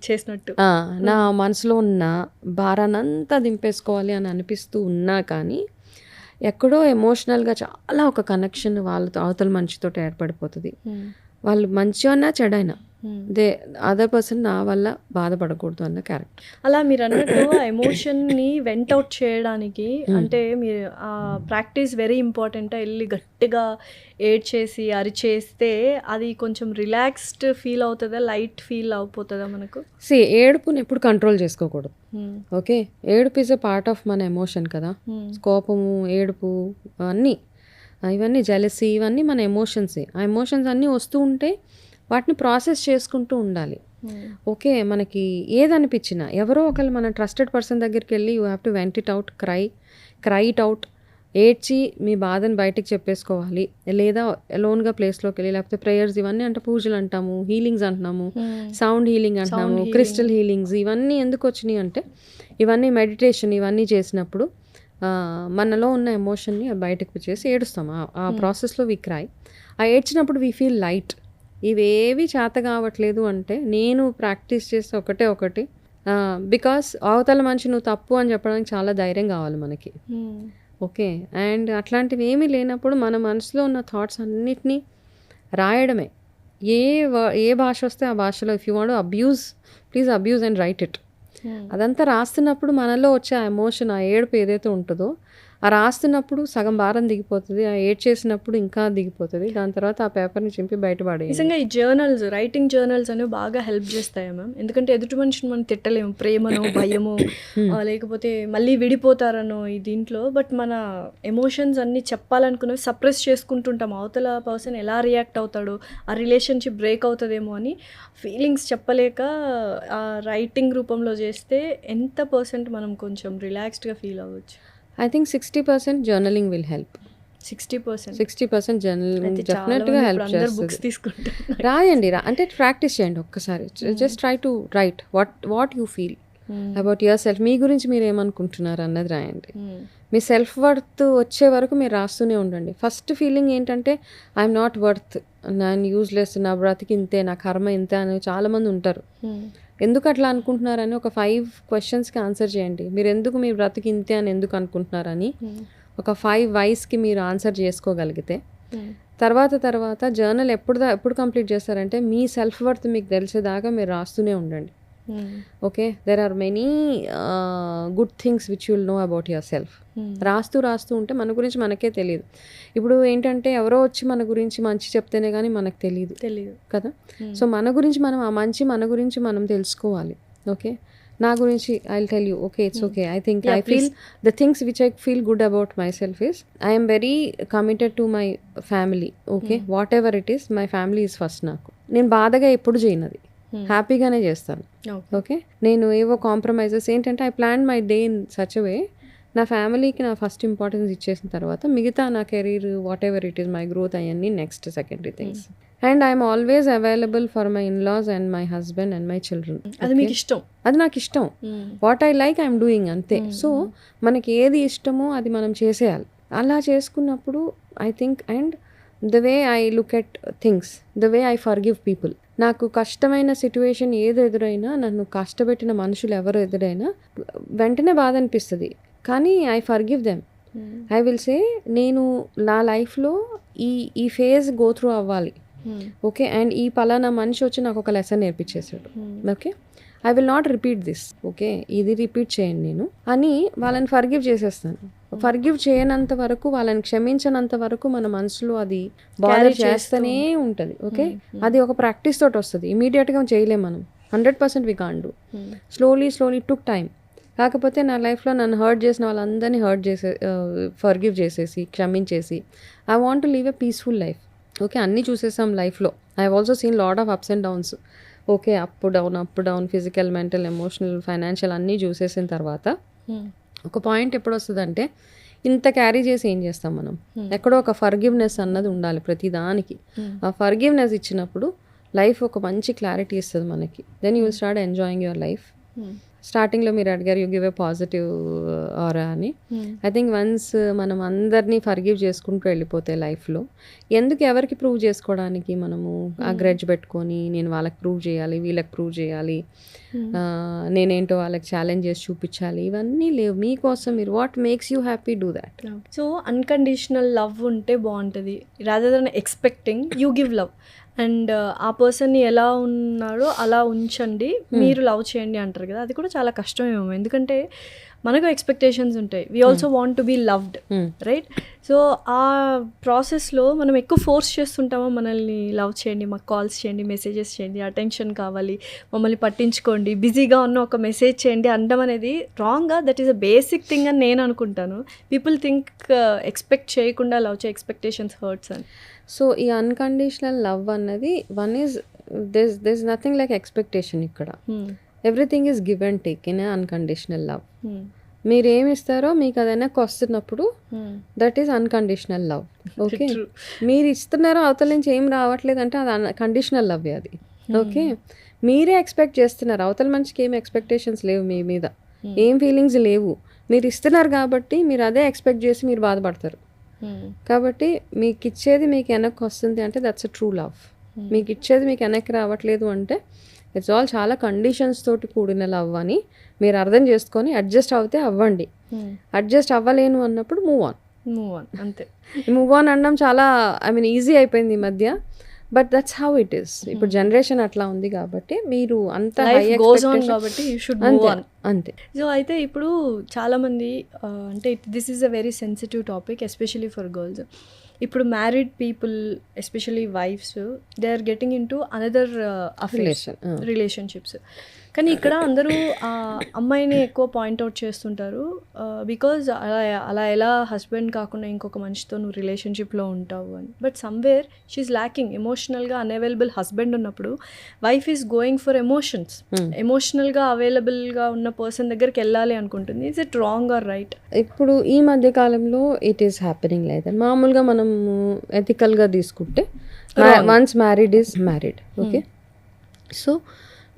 చేసినట్టు నా మనసులో ఉన్న భారానంతా దింపేసుకోవాలి అని అనిపిస్తూ ఉన్నా కానీ ఎక్కడో ఎమోషనల్గా చాలా ఒక కనెక్షన్ వాళ్ళతో అవతల మనిషితో ఏర్పడిపోతుంది. వాళ్ళు మంచి అన్నా చెడైనా అదర్ పర్సన్ నా వల్ల బాధపడకూడదు అన్న క్యారెక్టర్. అలా మీరు అన్నట్టు ఎమోషన్ని వెంట్ అవుట్ చేయడానికి అంటే మీరు ప్రాక్టీస్ వెరీ ఇంపార్టెంట్. వెళ్ళి గట్టిగా ఏడ్చేసి అరిచేస్తే అది కొంచెం రిలాక్స్డ్ ఫీల్ అవుతుందా, లైట్ ఫీల్ అయిపోతుందా మనకు? ఏడుపుని ఎప్పుడు కంట్రోల్ చేసుకోకూడదు. ఓకే, ఏడుపు ఈజ్ అ పార్ట్ ఆఫ్ మన ఎమోషన్ కదా. కోపము, ఏడుపు ఇవన్నీ జెలసీ, ఇవన్నీ మన ఎమోషన్సే. ఆ ఎమోషన్స్ అన్నీ వస్తూ ఉంటే వాటిని ప్రాసెస్ చేసుకుంటూ ఉండాలి. ఓకే, మనకి ఏదనిపించినా ఎవరో ఒకళ్ళు మన ట్రస్టెడ్ పర్సన్ దగ్గరికి వెళ్ళి you have to vent it out, cry it out, ఏడ్చి మీ బాధని బయటికి చెప్పేసుకోవాలి. లేదా అలోన్గా ప్లేస్లోకి వెళ్ళి, లేకపోతే ప్రేయర్స్, ఇవన్నీ అంటే పూజలు అంటాము, హీలింగ్స్ అంటున్నాము, సౌండ్ హీలింగ్ అంటున్నాము, క్రిస్టల్ హీలింగ్స్, ఇవన్నీ ఎందుకు వచ్చినాయి అంటే ఇవన్నీ మెడిటేషన్, ఇవన్నీ చేసినప్పుడు మనలో ఉన్న ఎమోషన్ని బయటకు చేసి ఏడుస్తాం. ఆ ప్రాసెస్లో వి క్రై. ఆ ఏడ్చినప్పుడు వి ఫీల్ లైట్. ఇవేవి చేత కావట్లేదు అంటే నేను ప్రాక్టీస్ చేస్తే ఒకటి బికాస్ అవతల మనిషి నువ్వు తప్పు అని చెప్పడానికి చాలా ధైర్యం కావాలి మనకి. ఓకే, అండ్ అట్లాంటివి ఏమీ లేనప్పుడు మన మనసులో ఉన్న థాట్స్ అన్నిటినీ రాయడమే. ఏ భాష వస్తే ఆ భాషలో, if you want abuse, please abuse and right it. అదంతా రాస్తున్నప్పుడు మనలో వచ్చే ఆ ఎమోషన్, ఆ ఏడుపు ఏదైతే ఉంటుందో ఆ రాస్తున్నప్పుడు సగం భారం దిగిపోతుంది, ఆ ఏడ్ చేసినప్పుడు ఇంకా దిగిపోతుంది. దాని తర్వాత ఆ పేపర్ని చింపి బయటపడే. నిజంగా ఈ రైటింగ్ జర్నల్స్ అనేవి బాగా హెల్ప్ చేస్తాయి మ్యామ్. ఎందుకంటే ఎదుటి మనిషిని మనం తిట్టలేము, ప్రేమనో భయమో లేకపోతే మళ్ళీ విడిపోతారనో ఈ దీంట్లో. బట్ మన ఎమోషన్స్ అన్నీ చెప్పాలనుకున్నవి సప్రెస్ చేసుకుంటుంటాం. అవతల పర్సన్ ఎలా రియాక్ట్ అవుతాడో, ఆ రిలేషన్షిప్ బ్రేక్ అవుతుందేమో అని ఫీలింగ్స్ చెప్పలేక ఆ రైటింగ్ రూపంలో చేస్తే ఎంత పర్సెంట్ మనం కొంచెం రిలాక్స్డ్గా ఫీల్ అవ్వచ్చు? I think 60% journaling will help. 60% journaling డెఫినెట్గా హెల్ప్ చేస్తుంది. రాయండి, అంటే ప్రాక్టీస్ చేయండి ఒక్కసారి. Just try to write what you feel about your self. మీ గురించి మీరు ఏమనుకుంటున్నారు అన్నది రాయండి. మీ సెల్ఫ్ వర్త్ వచ్చే వరకు మీరు రాస్తూనే ఉండండి. ఫస్ట్ ఫీలింగ్ ఏంటంటే ఐఎమ్ నాట్ వర్త్, నేను యూజ్లెస్, నా బ్రతికి ఇంతే, నా కర్మ ఇంతే అని చాలామంది ఉంటారు. ఎందుకు అట్లా అనుకుంటున్నారని ఒక 5 క్వశ్చన్స్కి ఆన్సర్ చేయండి. మీరు ఎందుకు మీ బ్రతికి ఇంతే అని ఎందుకు అనుకుంటున్నారని ఒక 5 వైస్కి మీరు ఆన్సర్ చేసుకోగలిగితే తర్వాత జర్నల్ ఎప్పుడు కంప్లీట్ చేస్తారంటే మీ సెల్ఫ్ వర్త్ మీకు తెలిసేదాకా మీరు రాస్తూనే ఉండండి. Okay, there are many good things which you'll know about your self. రాస్తూ ఉంటే మన గురించి మనకే తెలియదు. ఇప్పుడు ఏంటంటే ఎవరో వచ్చి మన గురించి మంచి చెప్తేనే కానీ మనకు తెలియదు కదా. సో మన గురించి మన గురించి మనం తెలుసుకోవాలి. ఓకే, నా గురించి I will tell you. Okay, it's okay, I think I feel the things which I feel good about my self is I'm very committed to my family. Okay, what ever it is, my family is first. నాకు నేను బాధగా ఎప్పుడు చేయనది, హ్యాపీగానే చేస్తాను. Okay, నేను ఏవో compromises ఏంటంటే I plan my day in such way, నా ఫ్యామిలీకి నా ఫస్ట్ ఇంపార్టెన్స్ ఇచ్చేసిన తర్వాత మిగతా నా career what ever it is, my growth అవన్నీ next secondary things. And I'm always available for my in laws and my husband and my children. అది మీకు ఇష్టం? అది నాకు ఇష్టం. What I like I'm doing, అంతే. సో మనకి ఏది ఇష్టమో అది మనం చేసేయాలి. అలా చేసుకున్నప్పుడు I think, and the way I look at things, the way I forgive people. నాకు కష్టమైన సిచ్యువేషన్ ఏది ఎదురైనా, నన్ను కష్టపెట్టిన మనుషులు ఎవరు ఎదురైనా వెంటనే బాధ అనిపిస్తుంది, కానీ I forgive them. I will say నేను నా లైఫ్లో ఈ ఫేజ్ గో త్రూ అవ్వాలి, ఓకే, అండ్ ఈ పలానా మనిషి వచ్చి నాకు ఒక లెసన్ నేర్పించేశాడు, okay, I will not repeat this, okay, ఇది రిపీట్ చేయండి నేను అని వాళ్ళని ఫర్గివ్ చేసేస్తాను. ఫర్గివ్ చేయనంత వరకు, వాళ్ళని క్షమించనంత వరకు మన మనసులో అది బాధర్ చేస్తూనే ఉంటుంది, ఓకే. అది ఒక ప్రాక్టీస్ తోటి వస్తుంది, ఇమీడియట్గా చేయలేం మనం, 100% we can't do. Slowly took time. కాకపోతే నా లైఫ్లో నన్ను హర్ట్ చేసిన వాళ్ళందరినీ ఫర్గివ్ చేసేసి, క్షమించేసి, I want to live a peaceful life, okay. అన్నీ చూసేసాం లైఫ్లో. I have also seen lot of ups and downs, okay, up down, physical, mental, emotional, financial అన్నీ చూసేసిన తర్వాత ఒక పాయింట్ ఎప్పుడు వస్తుందంటే, ఇంత క్యారీ చేసి ఏం చేస్తాం మనం, ఎక్కడో ఒక ఫర్గివ్నెస్ అన్నది ఉండాలి ప్రతి దానికి. ఆ ఫర్గివ్నెస్ ఇచ్చినప్పుడు లైఫ్ ఒక మంచి క్లారిటీ ఇస్తుంది మనకి. Then you will start enjoying your life. స్టార్టింగ్లో మీరు అడిగారు you give a positive aura అని. ఐ థింక్ వన్స్ మనం అందరినీ ఫర్గివ్ చేసుకుంటూ వెళ్ళిపోతే లైఫ్లో, ఎందుకు ఎవరికి ప్రూవ్ చేసుకోవడానికి మనము ఆ గ్రెడ్జ్ పెట్టుకొని, నేను వాళ్ళకి ప్రూవ్ చేయాలి, వీళ్ళకి ప్రూవ్ చేయాలి, నేనేంటో వాళ్ళకి ఛాలెంజ్ చేసి చూపించాలి, ఇవన్నీ లేవు. మీకోసం మీరు what makes you happy do that. So unconditional love ఉంటే బాగుంటుంది, rather than expecting, you give love. And ఆ పర్సన్ని ఎలా ఉన్నాడో అలా ఉంచండి, మీరు లవ్ చేయండి అంటారు కదా, అది కూడా చాలా కష్టమేమో. ఎందుకంటే మనకు ఎక్స్పెక్టేషన్స్ ఉంటాయి, we also want to be loved, right? So ఆ ప్రాసెస్లో మనం ఎక్కువ ఫోర్స్ చేస్తుంటామో, మనల్ని లవ్ చేయండి, మాకు కాల్స్ చేయండి, మెసేజెస్ చేయండి, అటెన్షన్ కావాలి, మమ్మల్ని పట్టించుకోండి, బిజీగా ఉన్న ఒక మెసేజ్ చేయండి అనడం అనేది రాంగ్గా. That is a basic thing అని నేను అనుకుంటాను. పీపుల్ థింక్ ఎక్స్పెక్ట్ చేయకుండా లవ్ చేయ, ఎక్స్పెక్టేషన్స్ హర్ట్స్ అని. సో ఈ అన్కండిషనల్ లవ్ అన్నది దిస్ నథింగ్ లైక్ ఎక్స్పెక్టేషన్. ఇక్కడ everything is give and take in unconditional love. మీరు ఏమి ఇస్తారో మీకు అది వెనక్కి వస్తున్నప్పుడు that is unconditional love, okay. మీరు ఇస్తున్నారో అవతల నుంచి ఏం రావట్లేదు అంటే అది కండిషనల్ లవ్ అది, ఓకే. మీరే ఎక్స్పెక్ట్ చేస్తున్నారు, అవతల మనిషికి ఏం ఎక్స్పెక్టేషన్స్ లేవు మీ మీద, ఏం ఫీలింగ్స్ లేవు, మీరు ఇస్తున్నారు కాబట్టి మీరు అదే ఎక్స్పెక్ట్ చేసి మీరు బాధపడతారు. కాబట్టి మీకు ఇచ్చేది మీకు వెనక్కి వస్తుంది అంటే దట్స్ అ ట్రూ లవ్. మీకు ఇచ్చేది మీకు వెనక్కి రావట్లేదు అంటే ఇట్స్ ఆల్ చాలా కండిషన్స్ తోటి కూడిన లవ్ అని మీరు అర్థం చేసుకొని అడ్జస్ట్ అవుతే అవ్వండి. అడ్జస్ట్ అవ్వలేను అన్నప్పుడు మూవ్ ఆన్ అంతే. మూవ్ ఆన్ అనడం చాలా ఈజీ అయిపోయింది ఈ మధ్య, but that's how it is. ఇప్పుడు జనరేషన్ అట్లా ఉంది కాబట్టి మీరు అంత కాబట్టి యూ షుడ్ మూవ్ ఆన్ అంతే. సో అయితే ఇప్పుడు చాలామంది అంటే this is a very sensitive topic, especially for girls. ఇప్పుడు married people, especially wives, they are getting in to another relationships. కానీ ఇక్కడ అందరూ ఆ అమ్మాయిని ఎక్కువ పాయింట్అవుట్ చేస్తుంటారు, బికాజ్ అలా ఎలా హస్బెండ్ కాకుండా ఇంకొక మనిషితో నువ్వు రిలేషన్షిప్లో ఉంటావు అని. But somewhere she's lacking. ఎమోషనల్గా అన్అవైలబుల్ హస్బెండ్ ఉన్నప్పుడు wife is going for emotions. ఎమోషనల్గా అవైలబుల్గా ఉన్న పర్సన్ దగ్గరికి వెళ్ళాలి అనుకుంటుంది. Is it wrong or right? ఇప్పుడు ఈ మధ్య కాలంలో it is happening like that. మామూలుగా మనం ఎథికల్గా తీసుకుంటే once married is married, okay. So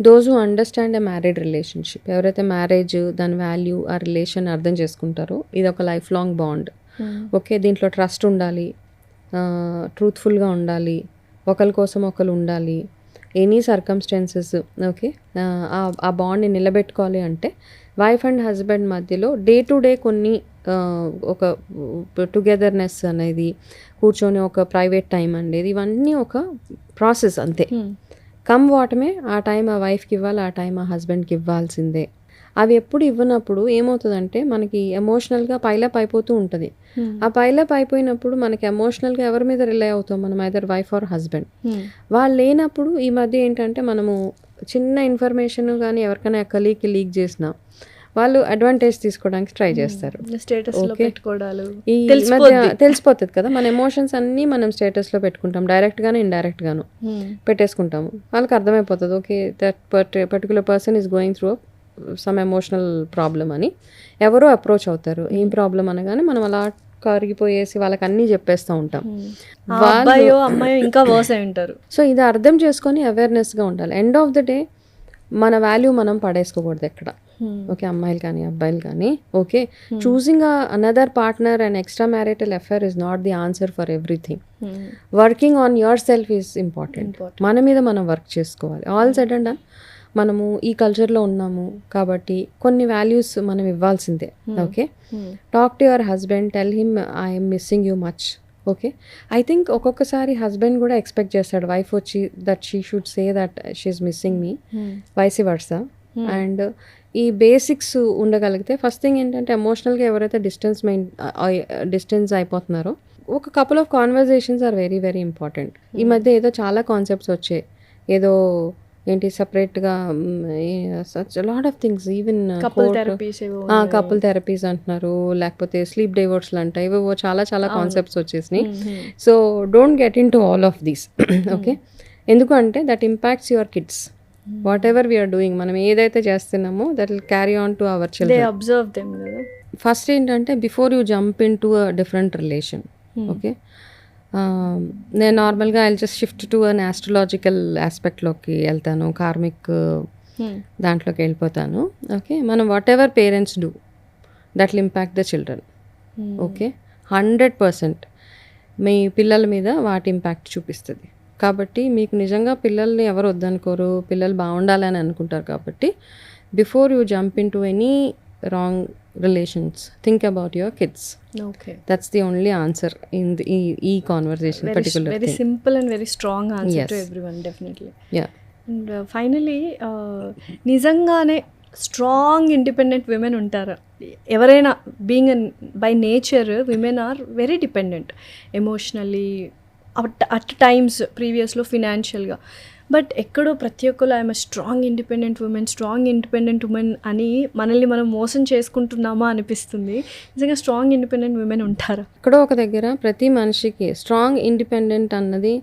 those who understand a married relationship, ఎవరైతే మ్యారేజ్ దాని వాల్యూ, ఆ రిలేషన్ అర్థం చేసుకుంటారో, ఇది ఒక లైఫ్ లాంగ్ బాండ్, ఓకే. దీంట్లో ట్రస్ట్ ఉండాలి, ట్రూత్ఫుల్గా ఉండాలి, ఒకరి కోసం ఒకరు ఉండాలి, ఎనీ సర్కమ్స్టాన్సెస్, ఓకే. ఆ బాండ్ని నిలబెట్టుకోవాలి అంటే వైఫ్ అండ్ హస్బెండ్ మధ్యలో డే టు డే కొన్ని ఒక టుగెదర్నెస్ అనేది, కూర్చొని ఒక ప్రైవేట్ టైం అనేది, ఇవన్నీ ఒక ప్రాసెస్ అంతే. కమ్ వాటమే ఆ టైం ఆ వైఫ్కి ఇవ్వాలి, ఆ టైం ఆ హస్బెండ్కి ఇవ్వాల్సిందే. అవి ఎప్పుడు ఇవ్వనప్పుడు ఏమవుతుందంటే మనకి ఎమోషనల్గా పైలప్ అయిపోతూ ఉంటుంది. ఆ పైలప్ అయిపోయినప్పుడు మనకి ఎమోషనల్గా ఎవరి మీద రిలై అవుతాం మనం, ఐదర్ వైఫ్ ఆర్ హస్బెండ్. వాళ్ళు లేనప్పుడు ఈ మధ్య ఏంటంటే మనము చిన్న ఇన్ఫర్మేషన్ కానీ ఎవరికైనా కలీగ్కి లీక్ చేసినా వాళ్ళు అడ్వాంటేజ్ తీసుకోవడానికి ట్రై చేస్తారు. తెలిసిపోతుంది కదా, మన ఎమోషన్స్ అన్నీ మనం స్టేటస్లో పెట్టుకుంటాం, డైరెక్ట్గాను ఇండైరెక్ట్గాను పెట్టేసుకుంటాము. వాళ్ళకి అర్థమైపోతుంది, okay, that particular person is going through some emotional problem అని. ఎవరో అప్రోచ్ అవుతారు, ఏం ప్రాబ్లం అనగానే మనం అలా కరిగిపోయేసి వాళ్ళకి అన్నీ చెప్పేస్తూ ఉంటాం. అమ్మాయి ఇంకా వర్స్ అయి ఉంటారు. సో ఇది అర్థం చేసుకొని అవేర్నెస్గా ఉండాలి. ఎండ్ ఆఫ్ ద డే మన వాల్యూ మనం పడేసుకోకూడదు ఎక్కడ. ఓకే, అమ్మాయిలు కానీ అబ్బాయిలు కానీ. Okay, choosing another partner and extra marital affair is not the answer for everything. Working on your self is important. మన మీద మనం వర్క్ చేసుకోవాలి. ఆల్ సెడ్ అండ్ డన్, మనము ఈ కల్చర్లో ఉన్నాము కాబట్టి కొన్ని వాల్యూస్ మనం ఇవ్వాల్సిందే. Okay, talk to your husband, tell him I'm missing you much. Okay, I think ఒక్కొక్కసారి హస్బెండ్ కూడా ఎక్స్పెక్ట్ చేస్తాడు వైఫ్ వచ్చి that she should say that she's missing me, vice versa. And ఈ బేసిక్స్ ఉండగలిగితే ఫస్ట్ థింగ్ ఏంటంటే ఎమోషనల్గా ఎవరైతే distance అయిపోతున్నారో ఒక couple of conversations are very very important. ఈ మధ్య ఏదో చాలా కాన్సెప్ట్స్ వచ్చాయి, ఏదో ఏంటి సపరేట్గా such lot of things, even couple therapies అంటున్నారు, లేకపోతే స్లీప్ డైవర్స్లు అంట, ఇవో చాలా చాలా కాన్సెప్ట్స్ వచ్చేసినాయి. So don't get in to all of these. Okay, ఎందుకంటే that impacts your kids. What ever we are doing, మనం ఏదైతే చేస్తున్నామో that will carry on to our children. First ఏంటంటే before you jump in to a different relation. Okay, నేను నార్మల్గా I just shift to an astrological ఆస్పెక్ట్లోకి వెళ్తాను, karmic దాంట్లోకి వెళ్ళిపోతాను. ఓకే, మనం what ever parents do that will impact the children. Okay, 100% మీ పిల్లల మీద వాటి ఇంపాక్ట్ చూపిస్తుంది. కాబట్టి మీకు నిజంగా పిల్లల్ని ఎవరు వద్దనుకోరు, పిల్లలు బాగుండాలని అనుకుంటారు. కాబట్టి before you jump in to any wrong relations think about your kids. Okay, that's the only answer in the conversation. Particular very thing. simple and very strong answer Yes. to everyone, definitely. Yeah. And finally, నిజంగానే strong independent women ఉంటారా? ఎవరైనా being by nature women are very dependent emotionally, at times ప్రీవియస్లో ఫినాన్షియల్గా. But ఎక్కడో ప్రతి ఒక్కరు I'm strong independent women అని మనల్ని మనం మోసం చేసుకుంటున్నామా అనిపిస్తుంది. నిజంగా స్ట్రాంగ్ ఇండిపెండెంట్ విమెన్ ఉంటారా? ఎక్కడో ఒక దగ్గర ప్రతి మనిషికి స్ట్రాంగ్ ఇండిపెండెంట్ అన్నది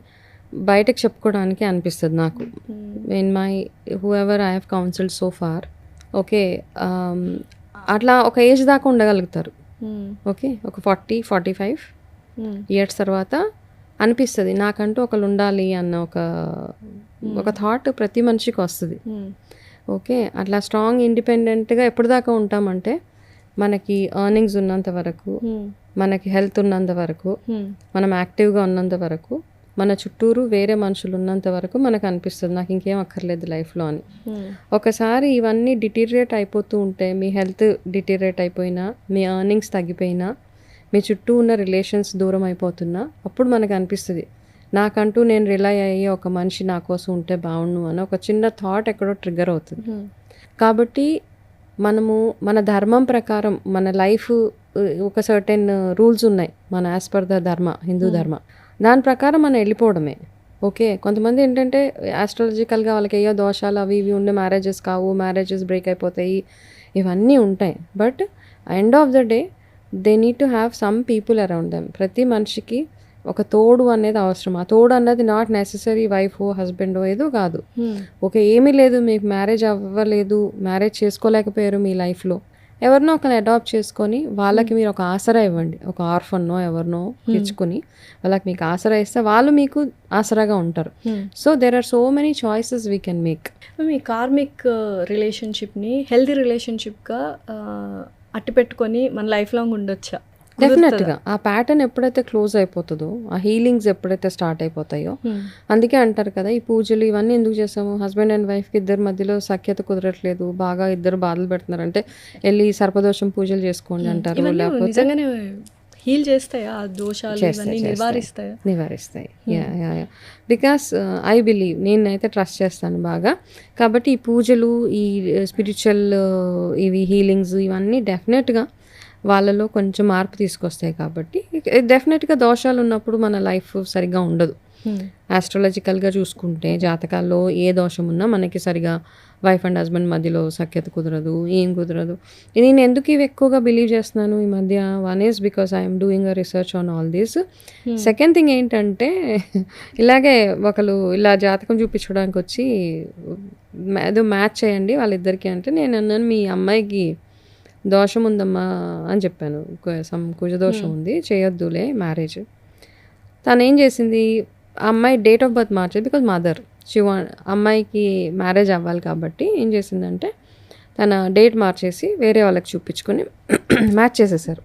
బయటకు చెప్పుకోవడానికి అనిపిస్తుంది నాకు. In my whoever I have counselled so far. Okay, అట్లా ఒక ఏజ్ దాకా ఉండగలుగుతారు. ఓకే, ఒక 40-45 ఇయర్స్ తర్వాత అనిపిస్తుంది నాకంటూ ఒకళ్ళు ఉండాలి అన్న ఒక థాట్ ప్రతి మనిషికి వస్తుంది. ఓకే, అట్లా స్ట్రాంగ్ ఇండిపెండెంట్గా ఎప్పుడు దాకా ఉంటామంటే మనకి ఎర్నింగ్స్ ఉన్నంత వరకు, మనకి హెల్త్ ఉన్నంత వరకు, మనం యాక్టివ్గా ఉన్నంత వరకు, మన చుట్టూరు వేరే మనుషులు ఉన్నంత వరకు మనకు అనిపిస్తుంది నాకు ఇంకేం అక్కర్లేదు లైఫ్లో అని. ఒకసారి ఇవన్నీ డిటీరియేట్ అయిపోతూ ఉంటే, మీ హెల్త్ డిటీరియేట్ అయిపోయినా, మీ ఎర్నింగ్స్ తగ్గిపోయినా, మీ చుట్టూ ఉన్న రిలేషన్స్ దూరం అయిపోతున్నా, అప్పుడు మనకు అనిపిస్తుంది నాకంటూ నేను రిలై అయ్యి ఒక మనిషి నా కోసం ఉంటే బాగుండు అని ఒక చిన్న థాట్ ఎక్కడో ట్రిగ్గర్ అవుతుంది. కాబట్టి మనము మన ధర్మం ప్రకారం మన లైఫ్ ఒక సర్టెన్ రూల్స్ ఉన్నాయి మన యాజ్ పర్ ద ధర్మ, హిందూ ధర్మ, దాని ప్రకారం మనం వెళ్ళిపోవడమే. ఓకే, కొంతమంది ఏంటంటే ఆస్ట్రాలజికల్గా వాళ్ళకి ఏయో దోషాలు అవి ఇవి ఉండే మ్యారేజెస్ కావు, మ్యారేజెస్ బ్రేక్ అయిపోతాయి, ఇవన్నీ ఉంటాయి. But end of the day they need to have some people around them. ప్రతి మనిషికి ఒక తోడు అనేది అవసరం. ఆ తోడు అన్నది నాట్ నెసెసరీ వైఫో హస్బెండో ఏదో కాదు. ఓకే, ఏమీ లేదు, మీకు మ్యారేజ్ అవ్వలేదు, మ్యారేజ్ చేసుకోలేకపోయారు మీ లైఫ్లో, ఎవరినో ఒకరిని అడాప్ట్ చేసుకొని వాళ్ళకి మీరు ఒక ఆసరా ఇవ్వండి. ఒక ఆర్ఫన్నో ఎవరినో తెచ్చుకొని వాళ్ళకి మీకు ఆసరా ఇస్తే వాళ్ళు మీకు ఆసరాగా ఉంటారు. So there are so many choices we can make. మీ కార్మిక్ రిలేషన్షిప్ని హెల్తీ రిలేషన్షిప్గా అట్టు పెట్టుకొని మన లైఫ్ లాంగ్ ఉండొచ్చా? డెఫినెట్గా ఆ ప్యాటర్న్ ఎప్పుడైతే క్లోజ్ అయిపోతుందో, ఆ హీలింగ్స్ ఎప్పుడైతే స్టార్ట్ అయిపోతాయో, అందుకే అంటారు కదా ఈ పూజలు ఇవన్నీ ఎందుకు చేస్తాము, హస్బెండ్ అండ్ వైఫ్కి ఇద్దరి మధ్యలో సఖ్యత కుదరట్లేదు, బాగా ఇద్దరు బాధలు పెడుతున్నారు అంటే వెళ్ళి సర్పదోషం పూజలు చేసుకోండి అంటారు. లేకపోతే హీల్ చేస్తాయా ఆ దోషాలు, నివారిస్తాయి. బికాస్ ఐ బిలీవ్, నేనైతే ట్రస్ట్ చేస్తాను బాగా. కాబట్టి ఈ పూజలు, ఈ స్పిరిచువల్ ఇవి హీలింగ్స్ ఇవన్నీ డెఫినెట్గా వాళ్ళలో కొంచెం మార్పు తీసుకొస్తాయి. కాబట్టి డెఫినెట్గా దోషాలు ఉన్నప్పుడు మన లైఫ్ సరిగ్గా ఉండదు. ఆస్ట్రాలజికల్గా చూసుకుంటే జాతకాల్లో ఏ దోషం ఉన్నా మనకి సరిగా వైఫ్ అండ్ హస్బెండ్ మధ్యలో సఖ్యత కుదరదు, ఏం కుదరదు. నేను ఎందుకు ఇవి ఎక్కువగా బిలీవ్ చేస్తున్నాను ఈ మధ్య, one is because I'm doing a research on all these. Second thing ఏంటంటే ఇలాగే ఒకరు ఇలా జాతకం చూపించడానికి వచ్చి ఏదో మ్యాచ్ చేయండి వాళ్ళిద్దరికి అంటే, నేను అన్నాను మీ అమ్మాయికి దోషం ఉందమ్మా అని చెప్పాను, కుజ దోషం ఉంది, చేయొద్దులే మ్యారేజ్. తను ఏం చేసింది, ఆ అమ్మాయి డేట్ ఆఫ్ బర్త్ మార్చేది. బికాజ్ మదర్ అమ్మాయికి మ్యారేజ్ అవ్వాలి కాబట్టి ఏం చేసిందంటే తన డేట్ మార్చేసి వేరే వాళ్ళకి చూపించుకొని మ్యాచ్ చేసేసారు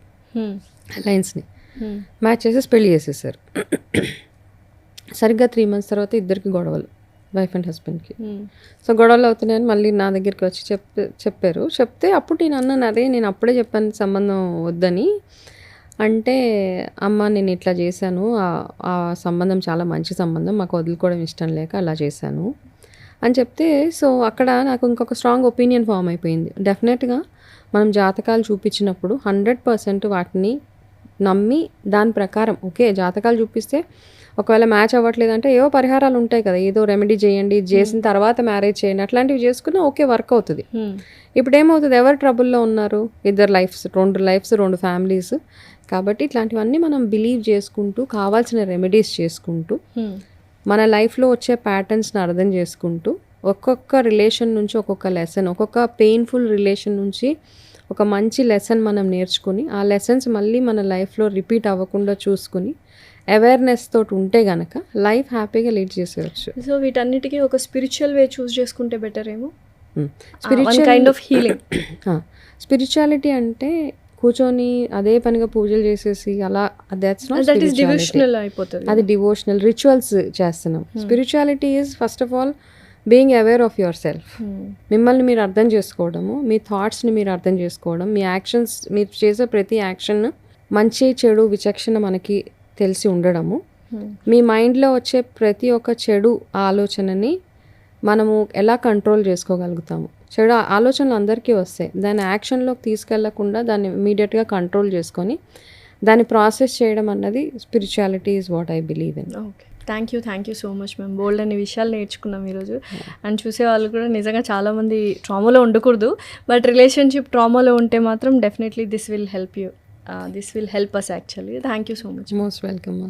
లైన్స్ని. మ్యాచ్ చేసేసి పెళ్లి చేసేసారు. సరిగ్గా 3 months తర్వాత ఇద్దరికి గొడవలు, వైఫ్ అండ్ హస్బెండ్కి. సో గొడవలు అవుతున్నాయని మళ్ళీ నా దగ్గరికి వచ్చి చెప్పారు. చెప్తే అప్పుడు నేను అన్నాను, అదే నేను అప్పుడే చెప్పాను సంబంధం వద్దని. అంటే అమ్మ నేను ఇట్లా చేశాను, ఆ సంబంధం చాలా మంచి సంబంధం, మాకు వదులుకోవడం ఇష్టం లేక అలా చేశాను అని చెప్తే, సో అక్కడ నాకు ఇంకొక స్ట్రాంగ్ ఒపీనియన్ ఫామ్ అయిపోయింది. డెఫినెట్గా మనం జాతకాలు చూపించినప్పుడు 100% వాటిని నమ్మి దాని ప్రకారం ఓకే జాతకాలు చూపిస్తే ఒకవేళ మ్యాచ్ అవ్వట్లేదంటే ఏవో పరిహారాలు ఉంటాయి కదా, ఏదో రెమెడీ చేయండి, ఇది చేసిన తర్వాత మ్యారేజ్ చేయండి, అట్లాంటివి చేసుకున్నా ఓకే వర్క్ అవుతుంది. ఇప్పుడు ఏమవుతుంది, ఎవరు ట్రబుల్లో ఉన్నారు, 2 లైఫ్స్ 2 ఫ్యామిలీస్. కాబట్టి ఇట్లాంటివన్నీ మనం బిలీవ్ చేసుకుంటూ కావాల్సిన రెమెడీస్ చేసుకుంటూ మన లైఫ్లో వచ్చే ప్యాటర్న్స్ని అర్థం చేసుకుంటూ ఒక్కొక్క రిలేషన్ నుంచి ఒక్కొక్క లెసన్, ఒక్కొక్క పెయిన్ఫుల్ రిలేషన్ నుంచి ఒక మంచి లెసన్ మనం నేర్చుకుని ఆ లెసన్స్ మళ్ళీ మన లైఫ్లో రిపీట్ అవ్వకుండా చూసుకుని అవేర్నెస్ తోటి ఉంటే గనక లైఫ్ హ్యాపీగా లీడ్ చేసేయచ్చు. సో వీటన్నిటికీ ఒక స్పిరిచువల్ వే చూస్ చేసుకుంటే బెటర్ ఏమో. Spiritual kind of healing. Spirituality అంటే కూర్చొని అదే పనిగా పూజలు చేసేసి అలా that's not that is devotional అయిపోతుంది. అది డివోషనల్ రిచువల్స్ చేస్తున్నాం. Spirituality is first of all being aware of your self. మిమ్మల్ని మీరు అర్థం చేసుకోవడము, మీ థాట్స్ని మీరు అర్థం చేసుకోవడం, మీ యాక్షన్స్, మీరు చేసే ప్రతి యాక్షన్ మంచి చెడు విచక్షణ మనకి తెలిసి ఉండడము, మీ మైండ్లో వచ్చే ప్రతి ఒక్క చెడు ఆలోచనని మనము ఎలా కంట్రోల్ చేసుకోగలుగుతాము. చెడు ఆలోచనలు అందరికీ వస్తాయి, దాన్ని యాక్షన్లోకి తీసుకెళ్లకుండా దాన్ని ఇమీడియట్గా కంట్రోల్ చేసుకొని దాన్ని ప్రాసెస్ చేయడం అన్నది spirituality is what I believe in. Okay, thank you so much ma'am. బోల్డ్ అన్ని విషయాలు నేర్చుకున్నాం ఈరోజు. అండ్ చూసే వాళ్ళు కూడా నిజంగా చాలామంది ట్రామాలో ఉండకూడదు, బట్ రిలేషన్షిప్ ట్రామాలో ఉంటే మాత్రం definitely this will help us actually. Thank you so much. Most welcome.